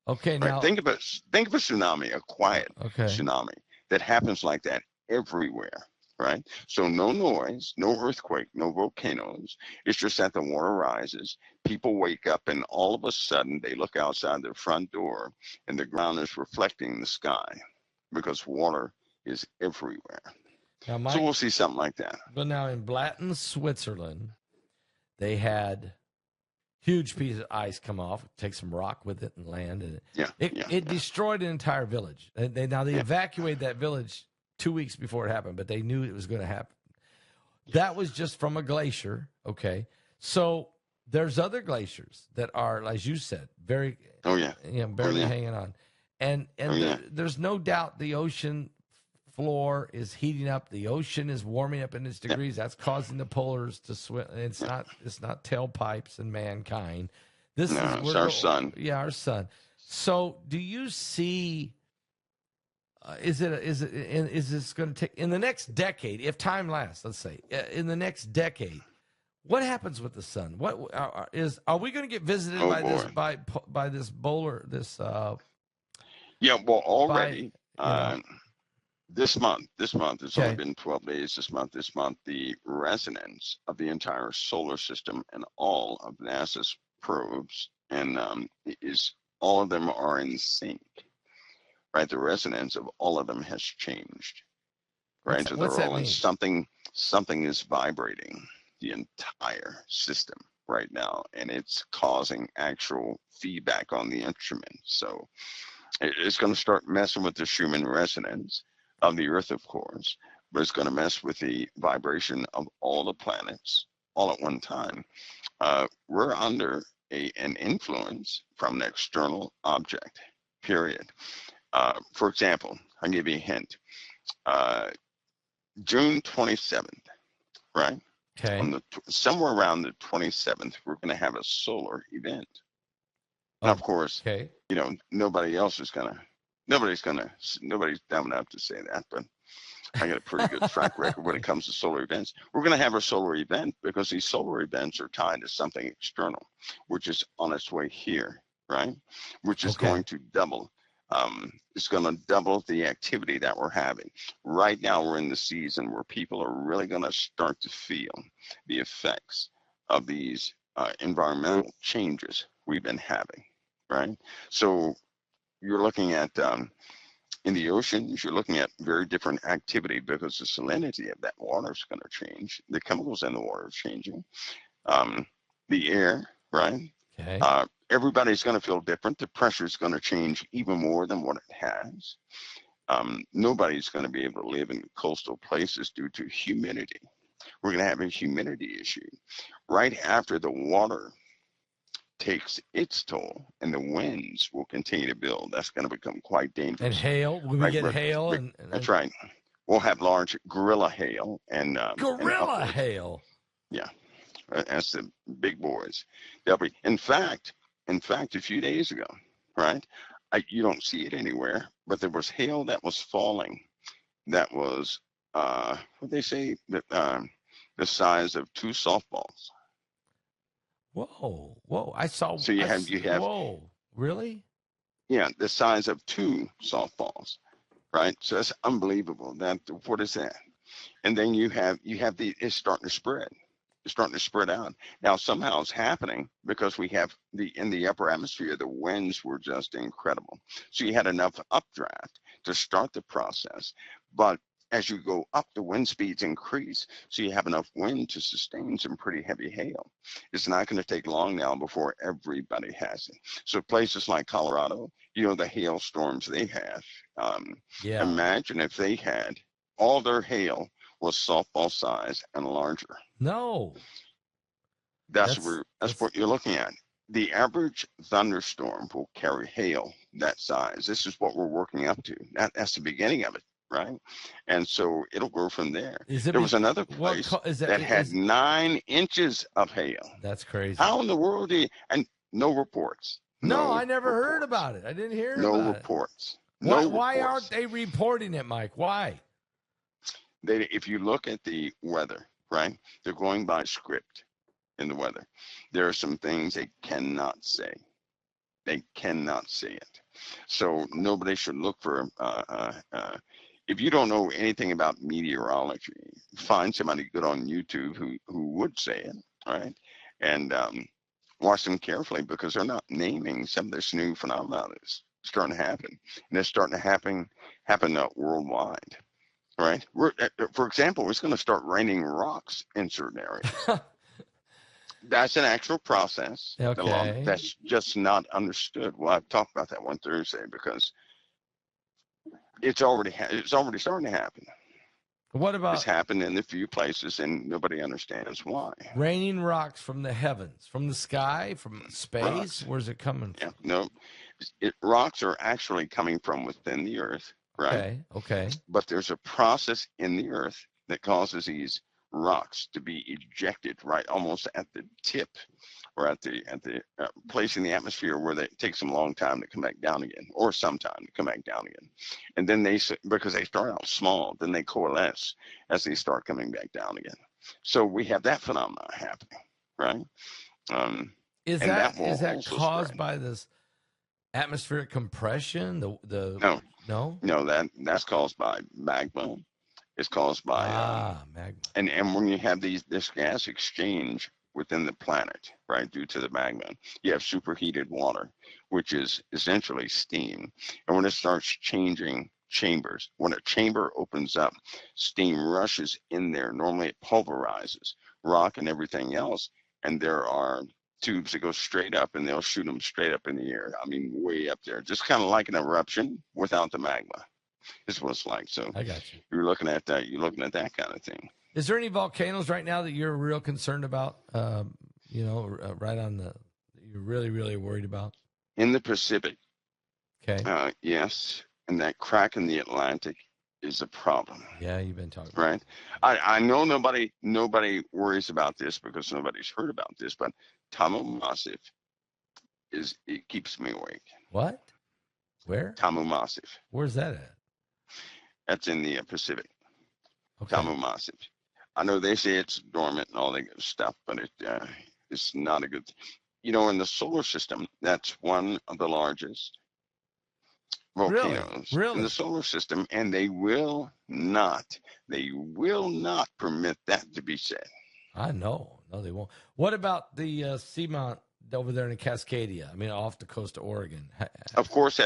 Okay, now think of a tsunami, a quiet tsunami that happens like that everywhere. right? So no noise, no earthquake, no volcanoes. It's just that the water rises. People wake up and all of a sudden they look outside their front door and the ground is reflecting the sky because water is everywhere. Now, So Mike, we'll see something like that. but now in Blatten, Switzerland, they had huge piece of ice come off, take some rock with it and land, and it destroyed an entire village. They evacuated that village 2 weeks before it happened, but they knew it was going to happen. That was just from a glacier. Okay, so there's other glaciers that are, as you said, very barely hanging on, and there's no doubt the ocean floor is heating up. The ocean is warming up in its degrees. That's causing the polars to swim. It's not tailpipes and mankind. It's our sun. Yeah, our sun. So, do you see? Is this going to take in the next decade? If time lasts, let's say in the next decade, what happens with the sun? What are we going to get visited by this bowler? This well, already. This month, it's only been 12 days this month, the resonance of the entire solar system and all of NASA's probes and all of them are in sync, right? The resonance of all of them has changed, right? What's that mean? Something is vibrating the entire system right now, and it's causing actual feedback on the instrument. So it's going to start messing with the Schumann resonance of the Earth, of course, but it's going to mess with the vibration of all the planets all at one time. We're under an influence from an external object, period. For example, I'll give you a hint. June 27th, right? Okay. Somewhere around the 27th, we're going to have a solar event. And of course, nobody's dumb enough to say that, but I got a pretty good track record when it comes to solar events. We're going to have a solar event because these solar events are tied to something external, which is on its way here, right? Which is going to double. It's going to double the activity that we're having. Right now, we're in the season where people are really going to start to feel the effects of these environmental changes we've been having, right? So you're looking at in the oceans, you're looking at very different activity because the salinity of that water is going to change. The chemicals in the water are changing. The air, right? Okay. Everybody's going to feel different. The pressure is going to change even more than what it has. Nobody's going to be able to live in coastal places due to humidity. We're going to have a humidity issue. Right after the water takes its toll and the winds will continue to build, that's going to become quite dangerous. And hail? Will we get hail? That's right. We'll have large gorilla hail and gorilla hail. Yeah, that's the big boys. They'll be. In fact, a few days ago, right? You don't see it anywhere, but there was hail that was falling. That was what they say that the size of 2 softballs. Whoa! I saw. So you have. Whoa! Really? Yeah, the size of 2 softballs, right? So that's unbelievable. What is that? And then you have it's starting to spread. It's starting to spread out. Now somehow it's happening because we have in the upper atmosphere, the winds were just incredible. So you had enough updraft to start the process, but as you go up, the wind speeds increase, so you have enough wind to sustain some pretty heavy hail. It's not going to take long now before everybody has it. So places like Colorado, the hailstorms they have. Imagine if they had all their hail was softball size and larger. No. That's what you're looking at. The average thunderstorm will carry hail that size. This is what we're working up to. That's the beginning of it. Right, and so it'll grow from there. There was another place that had 9 inches of hail. That's crazy. How in the world and no reports? No, I never heard about it. I didn't hear about it. No reports. Why aren't they reporting it, Mike? Why? If you look at the weather, right, they're going by script in the weather. There are some things they cannot say. They cannot say it. So nobody should look for if you don't know anything about meteorology, find somebody good on YouTube who would say it, right? And watch them carefully, because they're not naming some of this new phenomenon that's starting to happen, and it's starting to happen worldwide, right? For example, it's going to start raining rocks in certain areas. That's an actual process. Okay. That's just not understood. Well, I've talked about that one Thursday, because it's already starting to happen. What It's about happened in a few places, and nobody understands why. raining rocks from the heavens, from the sky, from space? Rocks. Where's it coming from? Yeah, no, rocks are actually coming from within the earth, right? Okay. Okay. But there's a process in the earth that causes these rocks to be ejected right almost at the tip, or at the place in the atmosphere where it takes them a long time to come back down again, or some time to come back down again. And then because they start out small, then they coalesce as they start coming back down again. So we have that phenomenon happening, right? Is And that will also caused spread. by this atmospheric compression? No, that's caused by magma. It's caused by magma. and when you have this gas exchange within the planet, right, due to the magma, you have superheated water, which is essentially steam. And when it starts changing chambers, when a chamber opens up, steam rushes in there. Normally it pulverizes rock and everything else, and there are tubes that go straight up, and they'll shoot them straight up in the air. I mean, way up there, just kind of like an eruption without the magma. This is what it's like. So I got you. you're looking at that. You're looking at that kind of thing. Is there any volcanoes right now that you're real concerned about? Right on the, you're really, really worried about? In the Pacific, Okay. yes, and that crack in the Atlantic is a problem. Yeah, you've been talking. Right. I know nobody worries about this because nobody's heard about this, but Tamu Massif it keeps me awake. What? Where? Tamu Massif. Where's that at? That's in the Pacific. Okay. Tamu Massif. I know they say it's dormant and all that good stuff, but it's not a good. In the solar system, that's one of the largest volcanoes Really? in the solar system, and they will not permit that to be said. I know. No, they won't. What about the Seamount over there in Cascadia? I mean, off the coast of Oregon. Of course,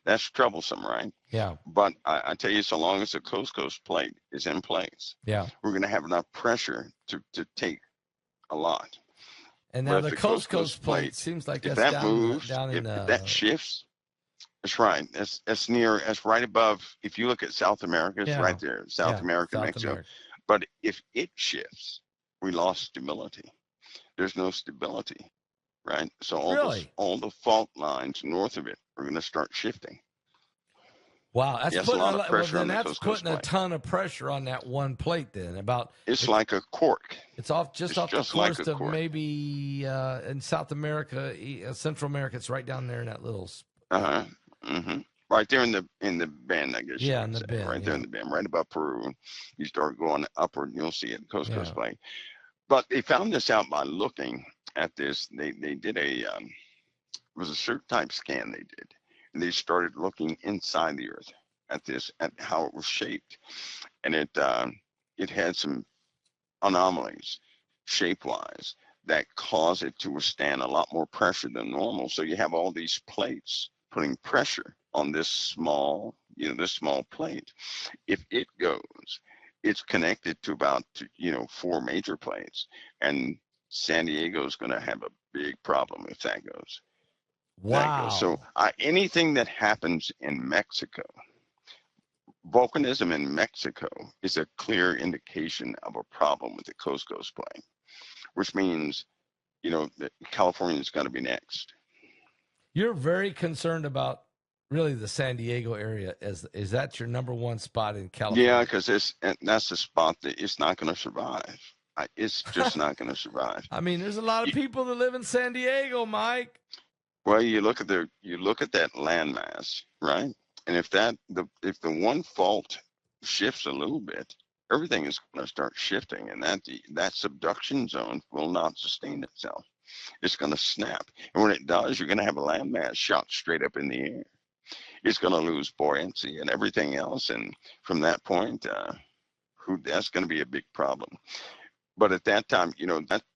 that's troublesome, right? Yeah. But I tell you, so long as the coast plate is in place, yeah, we're going to have enough pressure to take a lot. And now but the coast plate seems like if that's that moves, down in if that shifts, that's right. That's right above. If you look at South America, it's right there. South America, Mexico. America. But if it shifts, we lost stability. There's no stability, right? So all the fault lines north of it are going to start shifting. Wow, that's putting a lot of pressure on the that's putting a ton of pressure on that one plate. Then it's like a cork. It's off the coast like of maybe in South America, Central America. It's right down there in that little. Right there in the bend, I guess. Yeah, in the bend. Right there in the bend, right above Peru. You start going upward, you'll see it, coast plate. But they found this out by looking at this. They did it was a certain type scan they did. And they started looking inside the earth at how it was shaped. And it had some anomalies shape-wise that cause it to withstand a lot more pressure than normal. So you have all these plates putting pressure on this small plate. If it goes, it's connected to about 4 major plates, and San Diego is going to have a big problem if that goes. Wow. So anything that happens in Mexico, volcanism in Mexico is a clear indication of a problem with the coast plate, which means, that California is going to be next. You're very concerned about really the San Diego area. Is that your number one spot in California? Yeah, because that's the spot that it's not going to survive. It's just not going to survive. I mean, there's a lot of people that live in San Diego, Mike. Well, you look at that landmass, right? And if the one fault shifts a little bit, everything is going to start shifting, and that subduction zone will not sustain itself. It's going to snap, and when it does, you're going to have a landmass shot straight up in the air. it's going to lose buoyancy and everything else. And from that point, that's going to be a big problem. But at that time,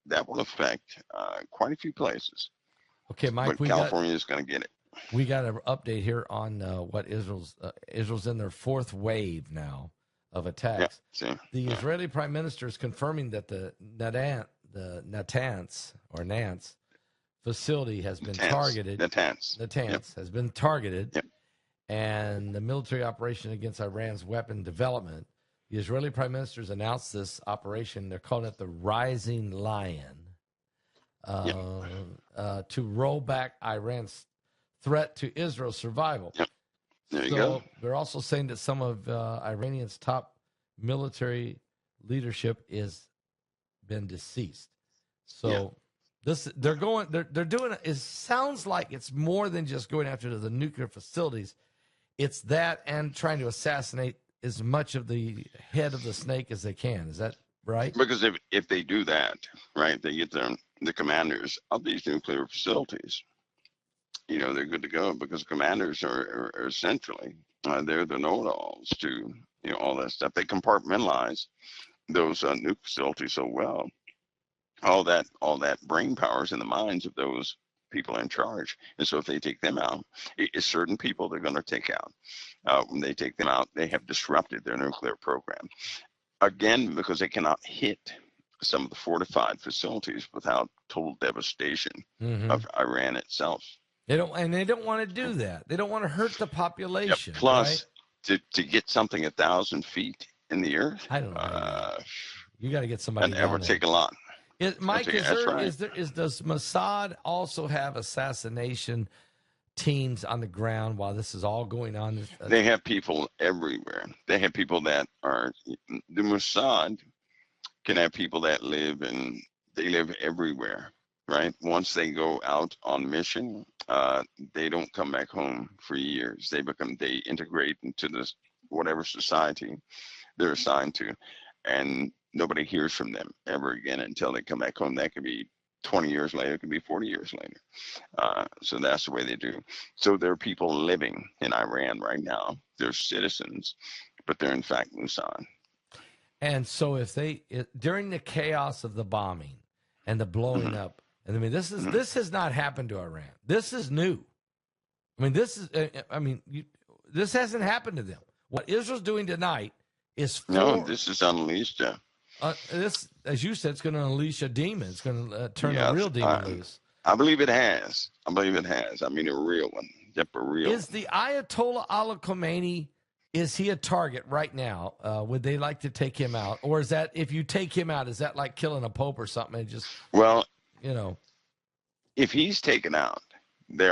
that will affect quite a few places. Okay, Mike, but California is going to get it. We got an update here on what Israel's in their fourth wave now of attacks. Yeah, the Israeli Prime Minister is confirming that the Natanz facility has been targeted. Natanz has been targeted, Yep. and the military operation against Iran's weapon development. The Israeli Prime Minister has announced this operation. They're calling it the Rising Lion, to roll back Iran's threat to Israel's survival. Yep. There you go. They're also saying that some of Iranian's top military leadership is been deceased. So they're doing it. It sounds like it's more than just going after the nuclear facilities. It's that and trying to assassinate as much of the head of the snake as they can. Is that right? Because if they do that, right, they get the commanders of these nuclear facilities. They're good to go, because commanders are essentially, they're the know-it-alls to, all that stuff. They compartmentalize those nuke facilities so well. All that brain power is in the minds of those people in charge. And so if they take them out, it's certain people they're going to take out. When they take them out, they have disrupted their nuclear program. Again, because they cannot hit some of the fortified facilities without total devastation of Iran itself. They don't want to do that. They don't want to hurt the population. Yep. Plus, right? to get something 1,000 feet in the earth, I don't know. You got to get somebody. And that would take a lot. Mike, does Mossad also have assassination teams on the ground while this is all going on? They have people everywhere. They have people that are the Mossad can have people that live everywhere. Right. Once they go out on mission, they don't come back home for years. They integrate into this whatever society they're assigned to, and nobody hears from them ever again until they come back home. That could be 20 years later. It could be 40 years later. So that's the way they do. So there are people living in Iran right now. They're citizens, but they're in fact Mossad. And so during the chaos of the bombing and the blowing up, and I mean, this has not happened to Iran. This is new. I mean, this hasn't happened to them. What Israel's doing tonight is this is unleashed. This, as you said, it's going to unleash a demon. It's going to turn a real demon loose. I believe it has. I mean, a real one. Yep, a real one. Is the Ayatollah Ali Khamenei, is he a target right now? Would they like to take him out? Or is that, if you take him out, is that like killing a pope or something? And just, if he's taken out, they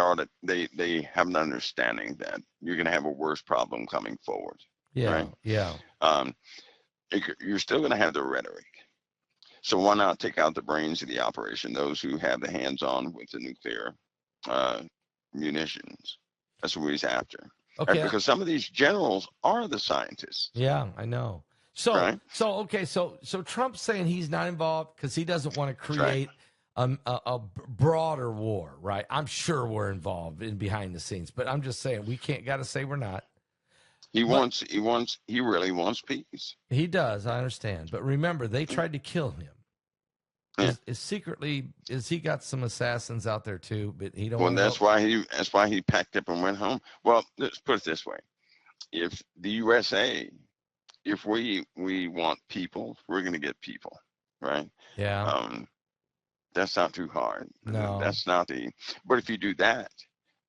have an understanding that you're going to have a worse problem coming forward. Yeah, right? yeah. You're still going to have the rhetoric. So why not take out the brains of the operation, those who have the hands-on with the nuclear munitions? That's what he's after. Okay. Right? Because some of these generals are the scientists. Yeah, I know. So, right? so Trump's saying he's not involved because he doesn't want to create a broader war, right? I'm sure we're involved in behind the scenes, but I'm just saying got to say we're not. He really wants peace. He does, I understand. But remember, they tried to kill him. Yeah. Is he got some assassins out there too? But he don't. Well, that's why he packed up and went home. Well, let's put it this way: if the USA, if we want people, we're going to get people, right? Yeah. That's not too hard. No, that's not the. But if you do that,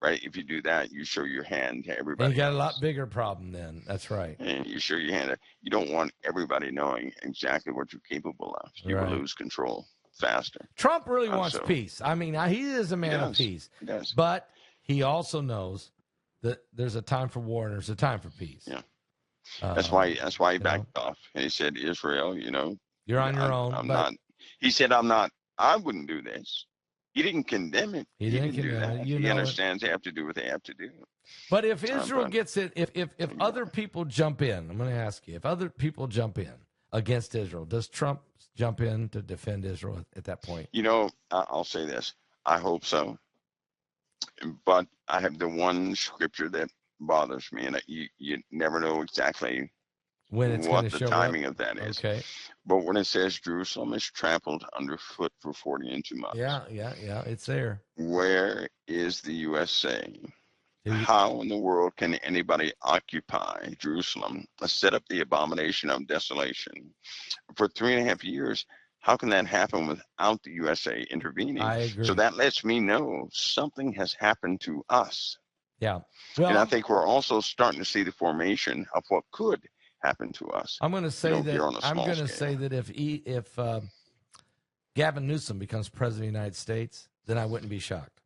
right? If you do that, you show your hand to everybody. And you got a lot bigger problem then. That's right. And you show your hand. You don't want everybody knowing exactly what you're capable of. You will lose control faster. Trump really wants peace. I mean, he is a man of peace. He does. But he also knows that there's a time for war and there's a time for peace. Yeah. That's why he backed off. And he said, Israel, you're on your own. I'm not. He said, I'm not. I wouldn't do this. He didn't condemn it. He didn't do that. He understands they have to do what they have to do. But if Israel gets it, if other people jump in, I'm going to ask you, if other people jump in against Israel, does Trump jump in to defend Israel at that point? I'll say this. I hope so. But I have the one scripture that bothers me, and you never know exactly When it's going what to the show timing up. of that is. Okay. But when it says Jerusalem is trampled underfoot for 40 and 2 months, Yeah. It's there. where is the USA? Do you- How in the world can anybody occupy Jerusalem, set up the abomination of desolation for 3.5 years? How can that happen without the USA intervening? I agree. So that lets me know something has happened to us. Yeah. And I Well, think we're also starting to see the formation of what could happen to us. I'm going to say that here on a I'm small going to scale. say that if Gavin Newsom becomes president of the United States, then I wouldn't be shocked.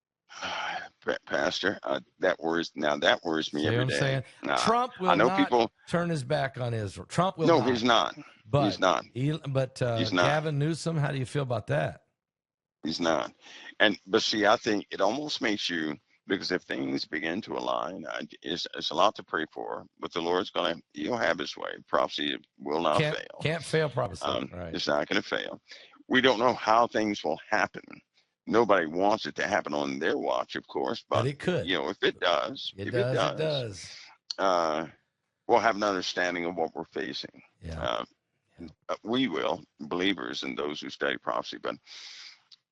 Pastor, that worries me See every what I'm day. saying? Nah, Trump I will know not people. turn his back on Israel. Trump will No, not. he's not. But he's not. He's not. Gavin Newsom, how do you feel about that? He's not. But see, I think it almost makes you, because if things begin to align, it's a lot to pray for. But the Lord's he'll have his way. Prophecy will not fail. Can't fail prophecy. Right. It's not going to fail. We don't know how things will happen. Nobody wants it to happen on their watch, of course, but it could. If it does, It does. We'll have an understanding of what we're facing. Yeah. We will, believers and those who study prophecy, but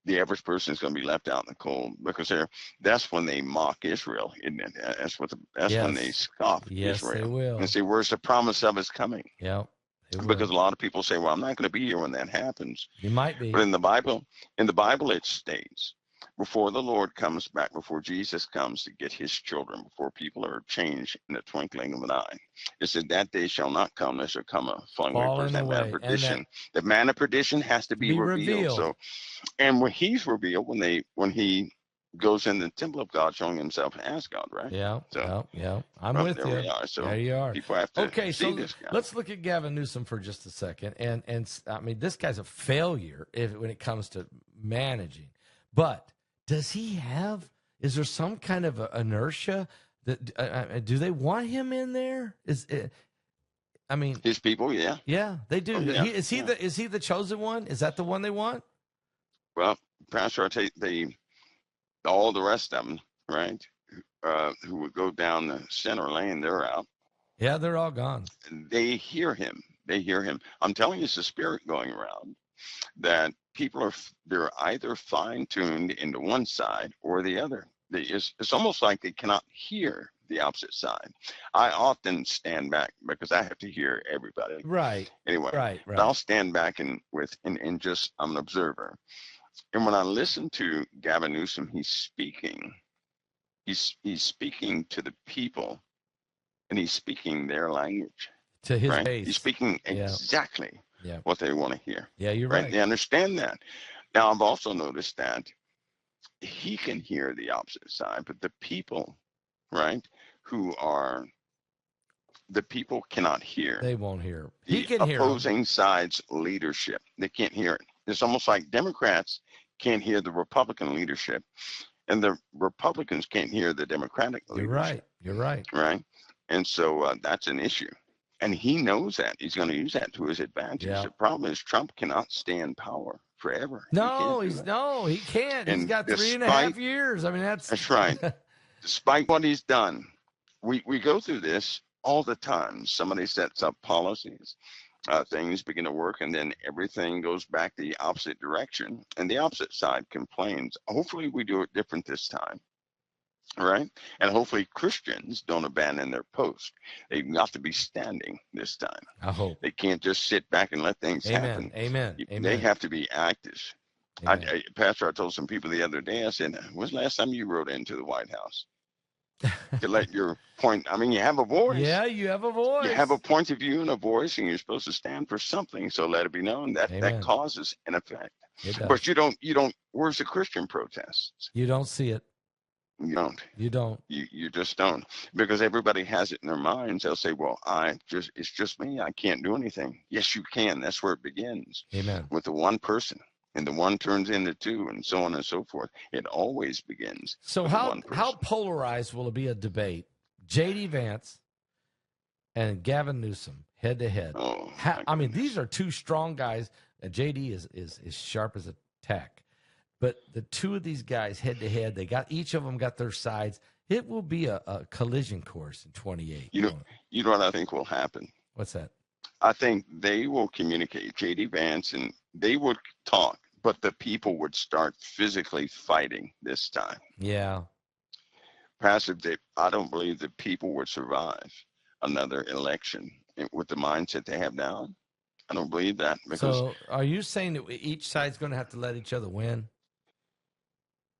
the average person is going to be left out in the cold, because that's when they mock Israel, isn't it? That's when they scoff Israel. They will. And say, where's the promise of his coming? Yeah. Because a lot of people say, well, I'm not going to be here when that happens. You might be. But in the Bible it states, before the Lord comes back, before Jesus comes to get his children, before people are changed in the twinkling of an eye, it said that day shall not come, there shall come a falling away, that man of perdition. The man of perdition has to be revealed. So, and when he's revealed, when he goes in the temple of God, showing himself as God, right? Yeah. So, yeah. I'm with you. We are. So there you are. People have to see this guy. Let's look at Gavin Newsom for just a second. And I mean, this guy's a failure when it comes to managing. But does he have? Is there some kind of inertia that do they want him in there? I mean, his people, yeah. Yeah, they do. Oh, yeah. Is he the chosen one? Is that the one they want? Well, Pastor, I tell you, all the rest of them, right, who would go down the center lane, they're out. Yeah, they're all gone. They hear him. I'm telling you, it's a spirit going around that people they're either fine-tuned into one side or the other. It's almost like they cannot hear the opposite side. I often stand back because I have to hear everybody. Right. Anyway, right. I'll stand back and just, I'm an observer. And when I listen to Gavin Newsom, he's speaking to the people, and he's speaking their language. To his base. He's speaking exactly what they want to hear. Yeah, you're right. They understand that. Now, I've also noticed that he can hear the opposite side, but the people, the people cannot hear. They won't hear. He can hear opposing sides' leadership. They can't hear it. It's almost like Democrats can't hear the Republican leadership, and the Republicans can't hear the Democratic leadership. You're right. Right? And so that's an issue. And he knows that. He's going to use that to his advantage. Yeah. The problem is Trump cannot stay in power forever. He can't. He's got 3.5 years. I mean, that's right. Despite what he's done, we go through this all the time. Somebody sets up policies, things begin to work, and then everything goes back the opposite direction, and the opposite side complains. Hopefully we do it different this time, right? And hopefully Christians don't abandon their post. They've got to be standing this time. I hope. They can't just sit back and let things happen. Amen. They have to be active. Pastor, I told some people the other day, I said, when's the last time you rode into the White House? To let your point, I mean, you have a voice. Yeah, you have a voice. You have a point of view and a voice, and you're supposed to stand for something. So let it be known that that causes an effect. But you don't, where's the Christian protests? You don't see it. You don't. You just don't. Because everybody has it in their minds. They'll say, well, it's just me. I can't do anything. Yes, you can. That's where it begins. Amen. With the one person. And the one turns into two, and so on and so forth. It always begins. So how polarized will it be a debate? J.D. Vance and Gavin Newsom head to head. I mean, these are two strong guys. J.D. is sharp as a tack, but the two of these guys head to head, each of them got their sides. It will be a collision course in 28. You know what I think will happen? What's that? I think they will communicate, J.D. Vance, and they would talk, but the people would start physically fighting this time. Yeah. Pastor, I don't believe that people would survive another election with the mindset they have now. I don't believe that. Because so are you saying that each side's going to have to let each other win?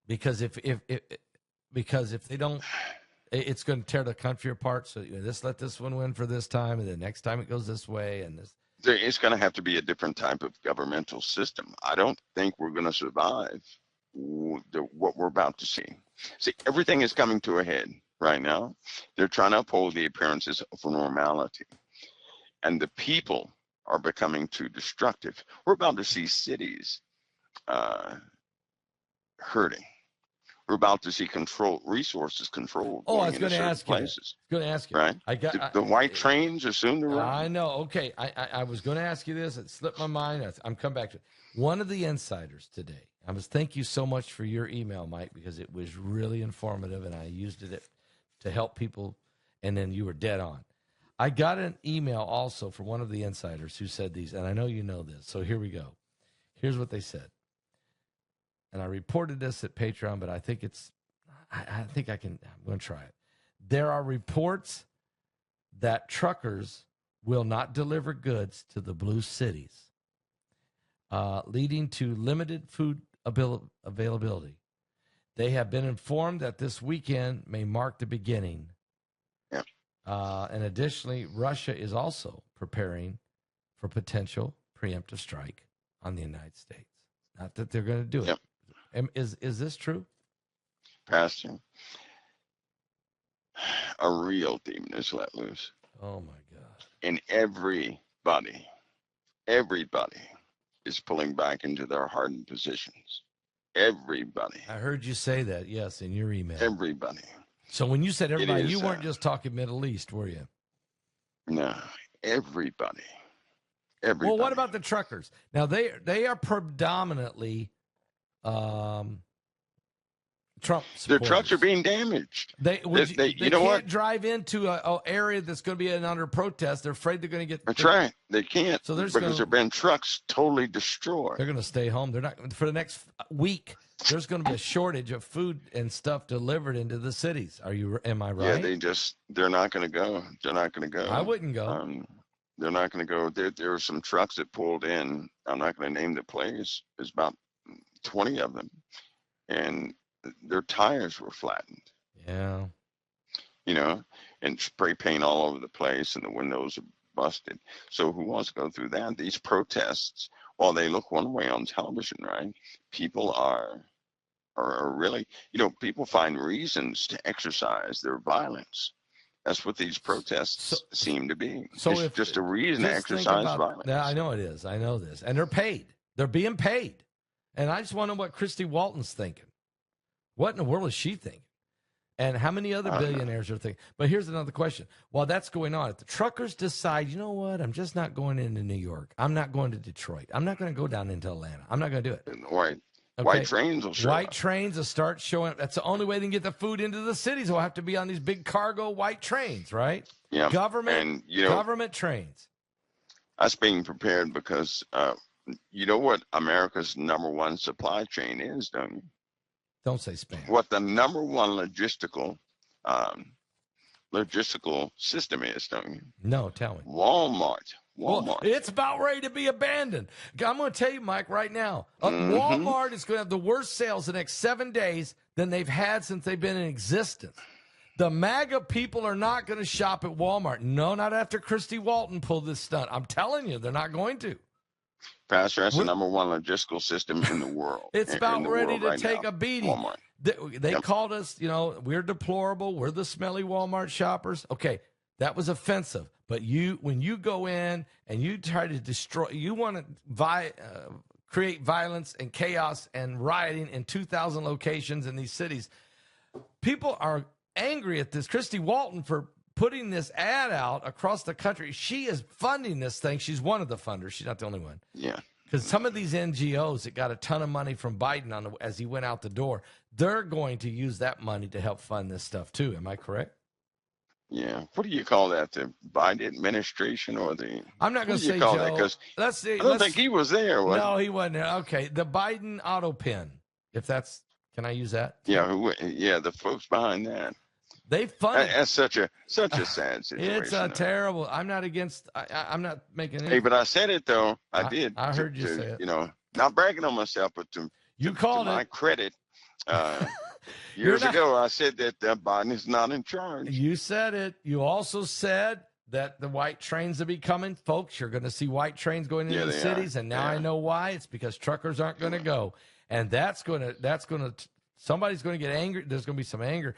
Because if they don't, it's going to tear the country apart. So let this one win for this time, and the next time it goes this way, and this. It's going to have to be a different type of governmental system. I don't think we're going to survive what we're about to see. See, everything is coming to a head right now. They're trying to uphold the appearances of normality, and the people are becoming too destructive. We're about to see cities hurting. We're about to see resources controlled. Oh, I was going to ask you. Places. Going to ask you. Right? The white trains are soon to run. I know. Okay. I was going to ask you this. It slipped my mind. I'm coming back to it. One of the insiders today, thank you so much for your email, Mike, because it was really informative, and I used it to help people, and then you were dead on. I got an email also from one of the insiders who said these, and I know you know this, so here we go. Here's what they said. And I reported this at Patreon, but I think I'm going to try it. There are reports that truckers will not deliver goods to the blue cities, leading to limited food availability. They have been informed that this weekend may mark the beginning. Yeah. And additionally, Russia is also preparing for potential preemptive strike on the United States. Not that they're going to do it. Yep. Is this true? Pastor, a real demon is let loose. Oh, my God. And everybody is pulling back into their hardened positions. Everybody. I heard you say that, yes, in your email. Everybody. So when you said everybody, you weren't just talking Middle East, were you? No, everybody. Well, what about the truckers? Now, they are predominantly Trump supporters. Their trucks are being damaged. They can't drive into an area that's going to be under protest. They're afraid they're going to get. That's right. They can't. So because there have been trucks totally destroyed. They're going to stay home. They're not for the next week. There's going to be a shortage of food and stuff delivered into the cities. Am I right? Yeah, they're not going to go. They're not going to go. I wouldn't go. They're not going to go. There were some trucks that pulled in. I'm not going to name the place. There's about 20 of them, and their tires were flattened. Yeah. And spray paint all over the place, and the windows are busted. So who wants to go through that? These protests, while they look one way on television, right? People are really, people find reasons to exercise their violence. That's what these protests seem to be. So it's just a reason to exercise violence. Yeah, I know it is. I know this. And they're paid. They're being paid. And I just want to know what Christy Walton's thinking. What in the world is she thinking? And how many other billionaires are thinking? But here's another question. While that's going on, if the truckers decide, you know what, I'm just not going into New York. I'm not going to Detroit. I'm not going to go down into Atlanta. I'm not going to do it. White trains will show up. White trains will start showing up. That's the only way they can get the food into the cities. Will have to be on these big cargo white trains, right? Yeah. Government trains. Us being prepared because you know what America's number one supply chain is, don't you? Don't say spam. What the number one logistical system is, don't you? No, tell me. Walmart. Well, it's about ready to be abandoned. I'm going to tell you, Mike, right now. Walmart is going to have the worst sales the next 7 days than they've had since they've been in existence. The MAGA people are not going to shop at Walmart. No, not after Christy Walton pulled this stunt. I'm telling you, they're not going to. Pastor, that's the number one logistical system in the world. It's about ready to right take now. a beating. Walmart. They called us, we're deplorable. We're the smelly Walmart shoppers. Okay, that was offensive. But when you go in and you try to destroy, you want to create violence and chaos and rioting in 2,000 locations in these cities. People are angry at this. Christy Walton for putting this ad out across the country. She is funding this thing. She's one of the funders. She's not the only one. Yeah. because some of these NGOs that got a ton of money from Biden as he went out the door, they're going to use that money to help fund this stuff too. Am I correct? Yeah. What do you call that? The Biden administration or the? I'm not What going do to you say call that? Joe. Because Let's see. I don't think he was there. Was No, he wasn't there. Okay, the Biden auto pen. If that's, can I use that? yeah, yeah, the folks behind that. They funded. That's such a sad situation. It's a terrible. I'm not against. I'm not making any. Hey, but I said it though. I did. I heard you say it. You know, not bragging on myself, but to my credit. Years ago, I said that Biden is not in charge. You said it. You also said that the white trains will be coming, folks. You're going to see white trains going into the cities, and now I know why. It's because truckers aren't going to go, and that's going to. Somebody's going to get angry. There's going to be some anger.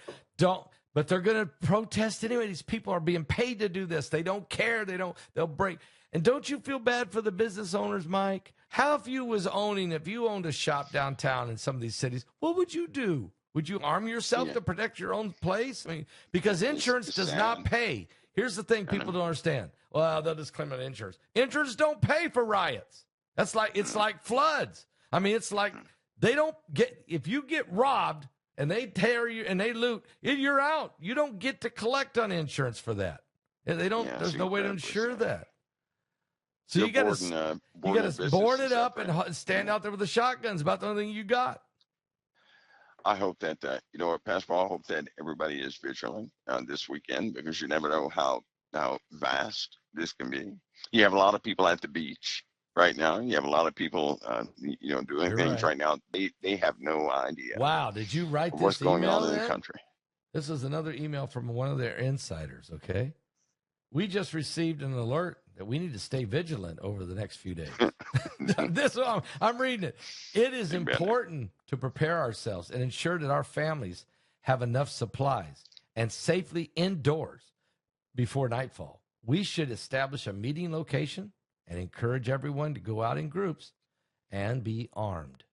But they're going to protest anyway. These people are being paid to do this. They don't care. They'll break. And don't you feel bad for the business owners, Mike? How if you owned a shop downtown in some of these cities, what would you do? Would you arm yourself to protect your own place? I mean, because insurance does not pay. Here's the thing people don't understand. Well, they'll just claim on insurance. Insurance don't pay for riots. It's like floods. I mean, it's like they don't get, if you get robbed and they tear you and they loot, you're out. You don't get to collect on insurance for that. They don't, there's no way to insure that. So you got to board it up and stand out there with the shotguns. About the only thing you got. I hope that, you know what, Pastor Paul, I hope that everybody is vigilant this weekend, because you never know how vast this can be. You have a lot of people at the beach right now. You have a lot of people, doing things right now. They have no idea. Wow. Did you write this what's going email on in the country? This is another email from one of their insiders, okay? We just received an alert that we need to stay vigilant over the next few days. I'm reading it. It is important to prepare ourselves and ensure that our families have enough supplies and safely indoors before nightfall. We should establish a meeting location and encourage everyone to go out in groups and be armed.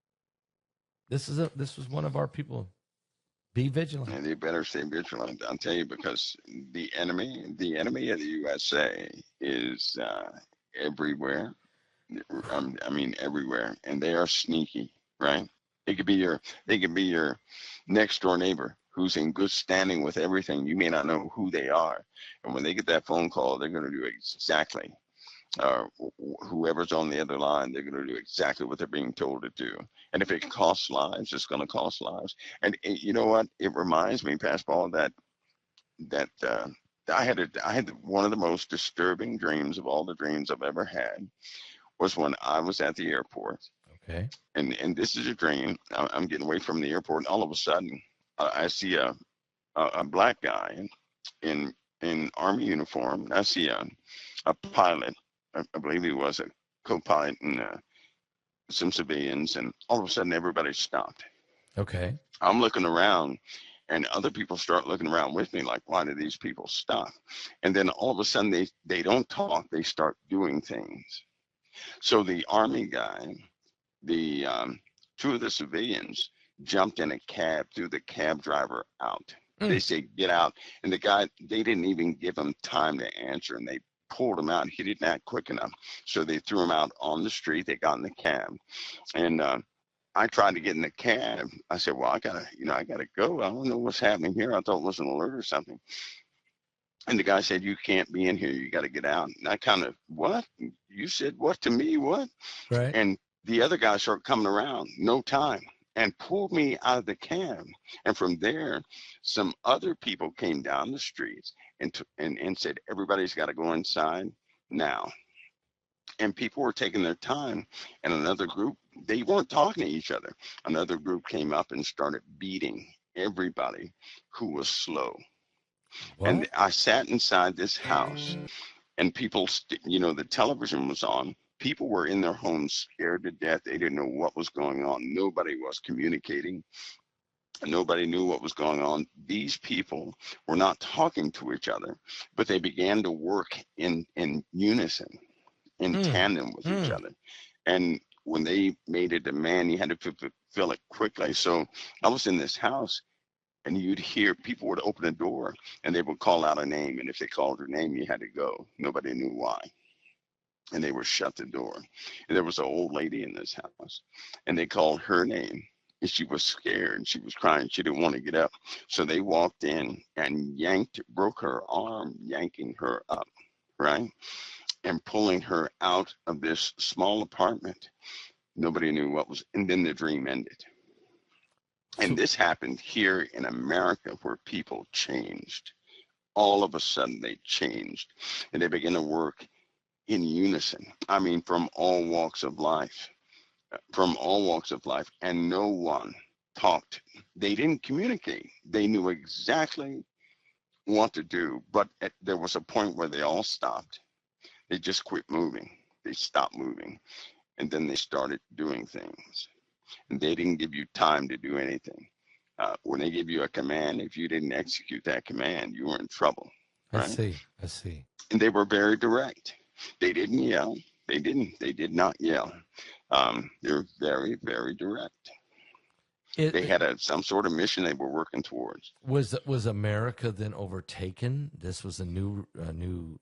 This was one of our people. Be vigilant. And they better stay vigilant. I'll tell you, because the enemy of the USA is everywhere. I mean, everywhere, and they are sneaky, right? They could be your next door neighbor who's in good standing with everything. You may not know who they are, and when they get that phone call, they're going to do exactly. Whoever's on the other line, they're going to do exactly what they're being told to do. And if it costs lives, it's going to cost lives. And you know what? It reminds me, Pastor Paul, that I had one of the most disturbing dreams of all the dreams I've ever had was when I was at the airport. Okay. And this is a dream. I'm getting away from the airport, and all of a sudden, I see a black guy in Army uniform. I see a pilot. I believe he was a co-pilot, and some civilians, and all of a sudden everybody stopped. Okay. I'm looking around, and other people start looking around with me like, why do these people stop? And then all of a sudden they don't talk, they start doing things. So the Army guy, the two of the civilians jumped in a cab, threw the cab driver out. They say, get out. And the guy, they didn't even give him time to answer, and they pulled him out. He did not quick enough. So they threw him out on the street. They got in the cab. And I tried to get in the cab. I said, well, I gotta go. I don't know what's happening here. I thought it was an alert or something. And the guy said, you can't be in here. You got to get out. And I kind of, what? You said what to me? What? Right. And the other guy started coming around, no time, and pulled me out of the cab. And from there, some other people came down the streets and said, everybody's got to go inside now. And people were taking their time. And another group, they weren't talking to each other. Another group came up and started beating everybody who was slow. What? And I sat inside this house, and people, the television was on. People were in their homes scared to death. They didn't know what was going on. Nobody was communicating. Nobody knew what was going on. These people were not talking to each other, but they began to work in unison, in tandem with each other. And when they made a demand, you had to fulfill it quickly. So I was in this house, and you'd hear people would open the door, and they would call out a name. And if they called your name, you had to go. Nobody knew why. and they would shut the door. And there was an old lady in this house, and they called her name, and she was scared, and she was crying. She didn't want to get up. So they walked in and broke her arm, yanking her up, right? And pulling her out of this small apartment. Nobody knew what was, and then the dream ended. And this happened here in America, where people changed. All of a sudden, they changed, and they began to work in unison. I mean, from all walks of life, and no one talked. They didn't communicate. They knew exactly what to do, but there was a point where they all stopped. They just quit moving. They stopped moving, and then they started doing things. And they didn't give you time to do anything. When they give you a command, if you didn't execute that command, you were in trouble. Right? I see. And they were very direct. They didn't yell. They did not yell. They were very, very direct. They had some sort of mission they were working towards. Was America then overtaken? This was a new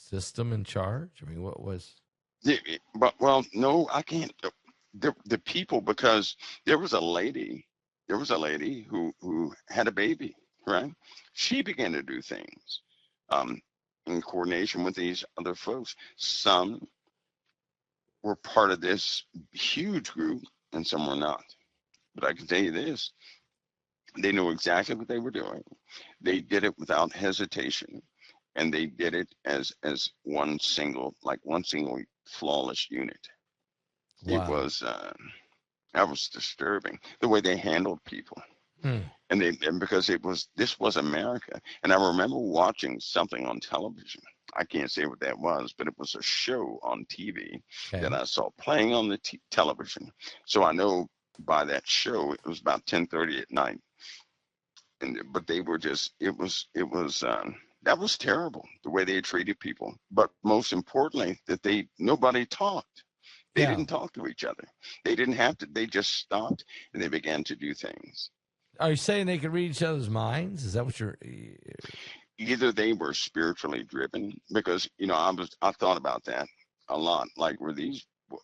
system in charge? I mean, what was? Well, no, I can't. The people, because there was a lady who had a baby, right? She began to do things in coordination with these other folks. Some were part of this huge group, and some were not. But I can tell you this: they knew exactly what they were doing. They did it without hesitation, and they did it as one single flawless unit. Wow. It was that was disturbing, the way they handled people. And because this was America. And I remember watching something on television. I can't say what that was, but it was a show on TV that I saw playing on the television. So I know by that show it was about 10:30 at night. But they were just, it was that was terrible, the way they treated people. But most importantly, that nobody talked. They didn't talk to each other. They didn't have to. They just stopped and they began to do things. Are you saying they could read each other's minds? Is that what you're? Either they were spiritually driven, because I thought about that a lot. Like,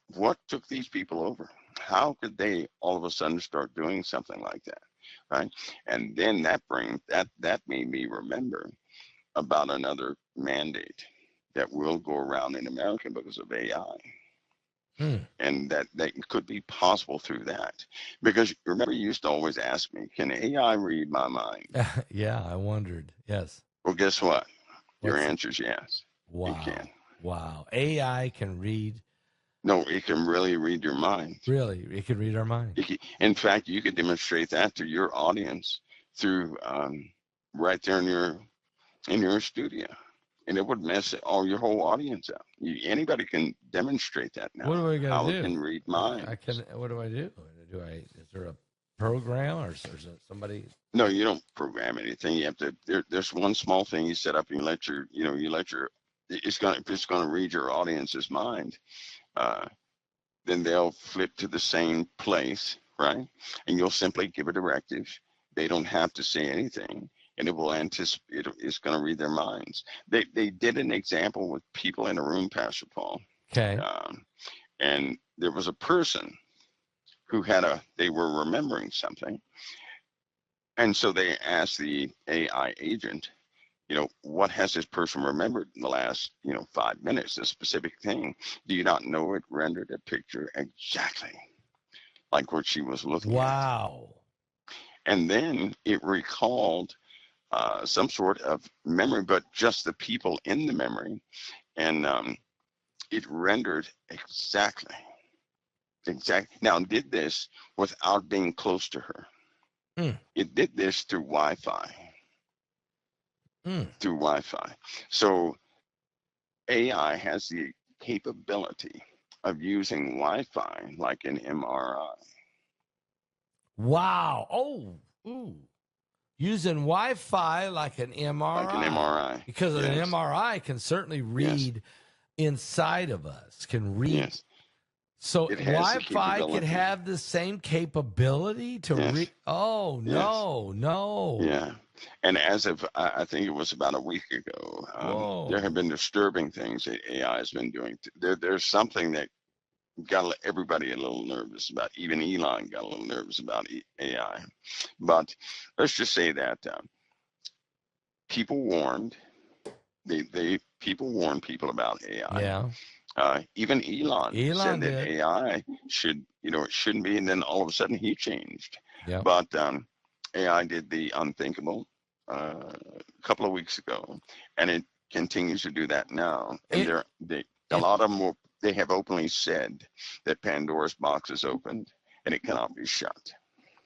what took these people over? How could they all of a sudden start doing something like that, right? And then that made me remember about another mandate that will go around in America because of AI. And that could be possible through that. Because remember, you used to always ask me, can AI read my mind? Yeah, I wondered. Yes. Well, guess what? Your answer is yes. Wow. You can. Wow. AI can read. No, it can really read your mind. Really? It can read our mind. In fact, you could demonstrate that to your audience through right there in your studio. And it would mess your whole audience up. Anybody can demonstrate that now. What do I got to do? How it can read minds. What do I do? Is there a program or is there somebody? No, you don't program anything. You have to. There's one small thing you set up, and if it's gonna read your audience's mind, then they'll flip to the same place, right? And you'll simply give a directive. They don't have to say anything. And it will anticipate. It's going to read their minds. They did an example with people in a room, Pastor Paul. Okay. And there was a person who they were remembering something, and so they asked the AI agent, what has this person remembered in the last 5 minutes? A specific thing. Do you not know it rendered a picture exactly like what she was looking at? Wow. And then it recalled some sort of memory, but just the people in the memory. And it rendered exactly. Now, it did this without being close to her. It did this through Wi-Fi. Through Wi-Fi. So AI has the capability of using Wi-Fi like an MRI. Wow. Oh, ooh. Using Wi-Fi like an MRI. Like an MRI. Because an MRI can certainly read inside of us, can read. Yes. So Wi-Fi could have the same capability to read. Oh, no, yes. no. Yeah. And as of, I think it was about a week ago, there have Whoa. been disturbing things that AI has been doing. There's something that got everybody a little nervous about. Even Elon got a little nervous about AI. But let's just say that people warned. People warned people about AI. Yeah. Even Elon said Elon that did. AI should, it shouldn't be, and then all of a sudden he changed. Yep. But AI did the unthinkable a couple of weeks ago, and it continues to do that now. And It a it lot of them they have openly said that Pandora's box is opened and it cannot be shut.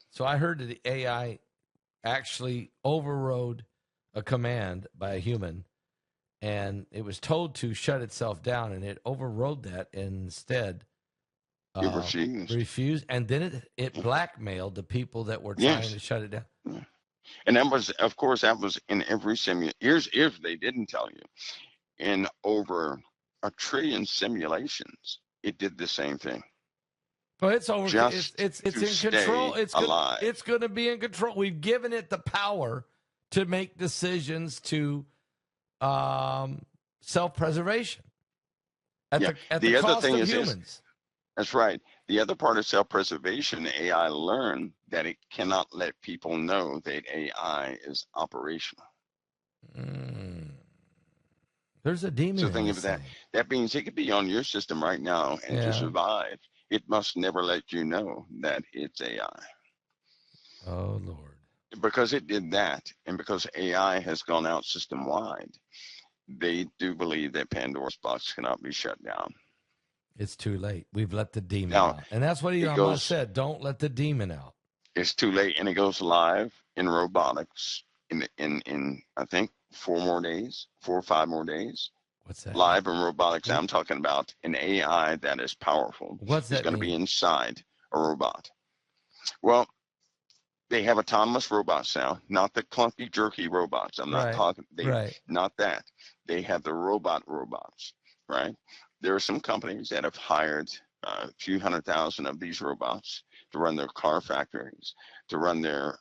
so I heard that the AI actually overrode a command by a human, and it was told to shut itself down, and it overrode that and instead It refused. refused, and then it blackmailed the people that were trying Yes. to shut it down. Yeah. And that was, of course, that was in every simulation. Here's if they didn't tell you, in over a trillion simulations, it did the same thing. Well, it's over. Just It's to in control. stay alive. It's going to be in control. We've given it the power to make decisions to self-preservation Yeah. at the The other cost thing of is this. humans. That's right. The other part of self-preservation, AI learned that it cannot let people know that AI is operational. Mm. There's a demon So in think this of that. thing. That means it could be on your system right now, and to Yeah. survive, it must never let you know that it's AI. Oh Lord. Because it did that, and because AI has gone out system wide, they do believe that Pandora's box cannot be shut down. It's too late. We've let the demon Now, out, and that's what it Elon Musk goes, said. Don't let the demon out. it's too late, and it goes live in robotics in I think 4 or 5 more days. What's that mean? Live in robotics, I'm talking about an AI that is powerful, What's is that going to be mean? inside a robot. Well, they have autonomous robots now, not the clunky, jerky robots. I'm not Right. talking, Right. not that. They have the robots, right? There are some companies that have hired a few 100,000 of these robots to run their car factories, to run their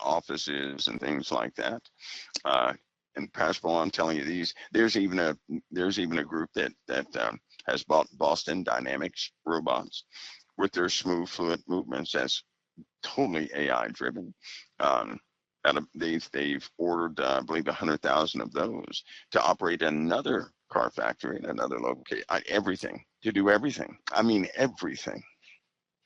offices and things like that. And Pascal, I'm telling you, there's even a group that has bought Boston Dynamics robots with their smooth, fluid movements. That's totally AI driven. Um, they've ordered, I believe, 100,000 of those to operate another car factory in another location. Everything to do everything. I mean everything.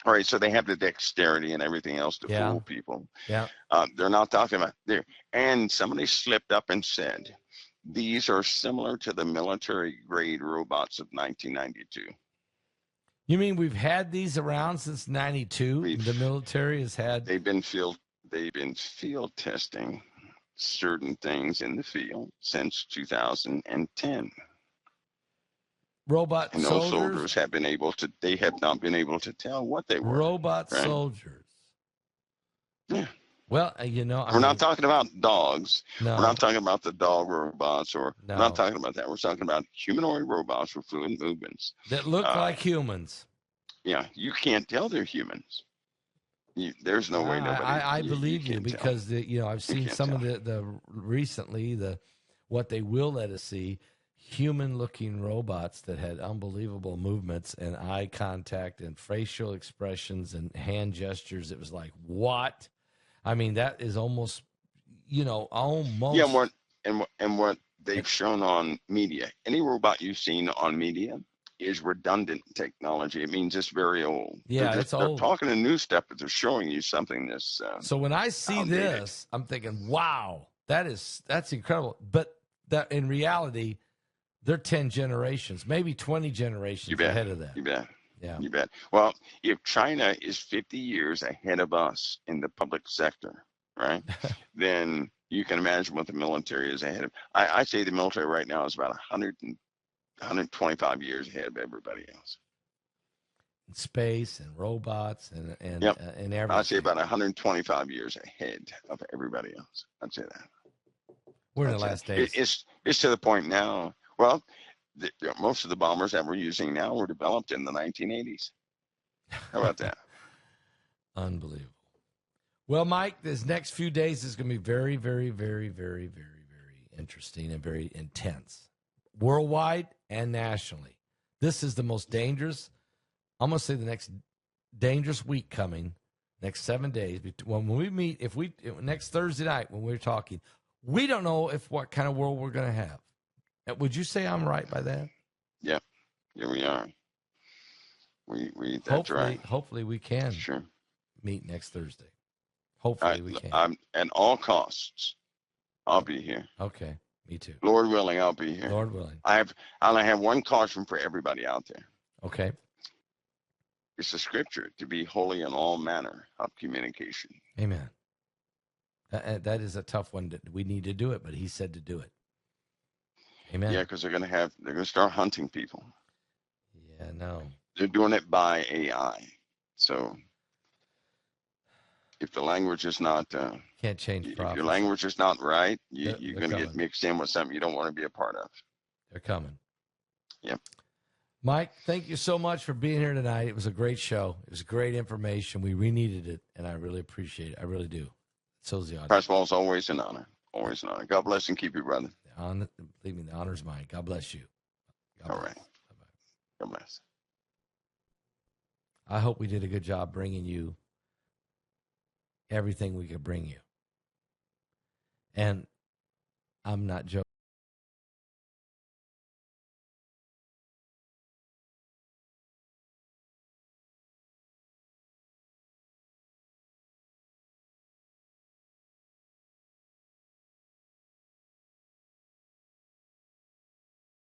All right, so they have the dexterity and everything else to Yeah. fool people. Yeah. They're not talking about there. And somebody slipped up and said these are similar to the military grade robots of 1992. You mean we've had these around since '92? The We've military has had they've been field testing certain things in the field since 2010. robot And those soldiers. soldiers they have not been able to tell what they were, Robot right? soldiers. Yeah. Well, I We're not mean, talking about dogs. We're not no, talking about the dog robots, or we're not no, talking about that. We're talking about humanoid robots with fluid movements. that look Uh, like humans. yeah, you can't tell they're humans. There's no way I you believe you can't tell. because I've You seen can't some of tell. the recently what they will let us see human looking robots that had unbelievable movements and eye contact and facial expressions and hand gestures. It was like, what? I mean, that is almost Yeah, and almost. what they've shown on media. Any robot you've seen on media is redundant technology. It means it's very old. Yeah, it's They're old. talking to new stuff, but they're showing you something that's So when I see outdated. this, I'm thinking, wow, that's incredible. But that in reality, they're 10 generations, maybe 20 You generations bet. ahead of that. You bet. Yeah. You bet. Well, if China is 50 years ahead of us in the public sector, right, then you can imagine what the military is ahead of. I say the military right now is about 125 years ahead of everybody else. Space and robots Yep. and I'd say everything. about 125 years ahead of everybody else. I'd say that. We're in the I'd say last days. it's to the point now. Well, most of the bombers that we're using now were developed in the 1980s. How about that? Unbelievable. Well, Mike, this next few days is going to be very, very, very, very, very, very interesting and very intense, worldwide and nationally. This is the most dangerous, I'm going to say the next dangerous week coming, next 7 days. When we meet, next Thursday night when we're talking, we don't know what kind of world we're going to have. Would you say I'm right by that? Yeah, here we are. That's right. Hopefully we can meet next Thursday. Hopefully we can. At all costs, I'll be here. Okay, me too. Lord willing, I'll be here. Lord willing. I have one caution for everybody out there. Okay. It's a scripture to be holy in all manner of communication. Amen. That is a tough one. We need to do it, but he said to do it. Amen. Yeah, because they're going to start hunting people. Yeah, no. They're doing it by AI. So if the language is not can't change if prophecy. your language is not right, you're going to get mixed in with something you don't want to be a part of. They're coming. Yep. Mike, thank you so much for being here tonight. It was a great show. It was great information. We needed it, and I really appreciate it. I really do. So's the audience. First of all, it's always an honor. Always an honor. God bless and keep you, brother. Believe me, the honor's mine. God bless you. All right. Bye-bye. God bless. I hope we did a good job bringing you everything we could bring you. And I'm not joking.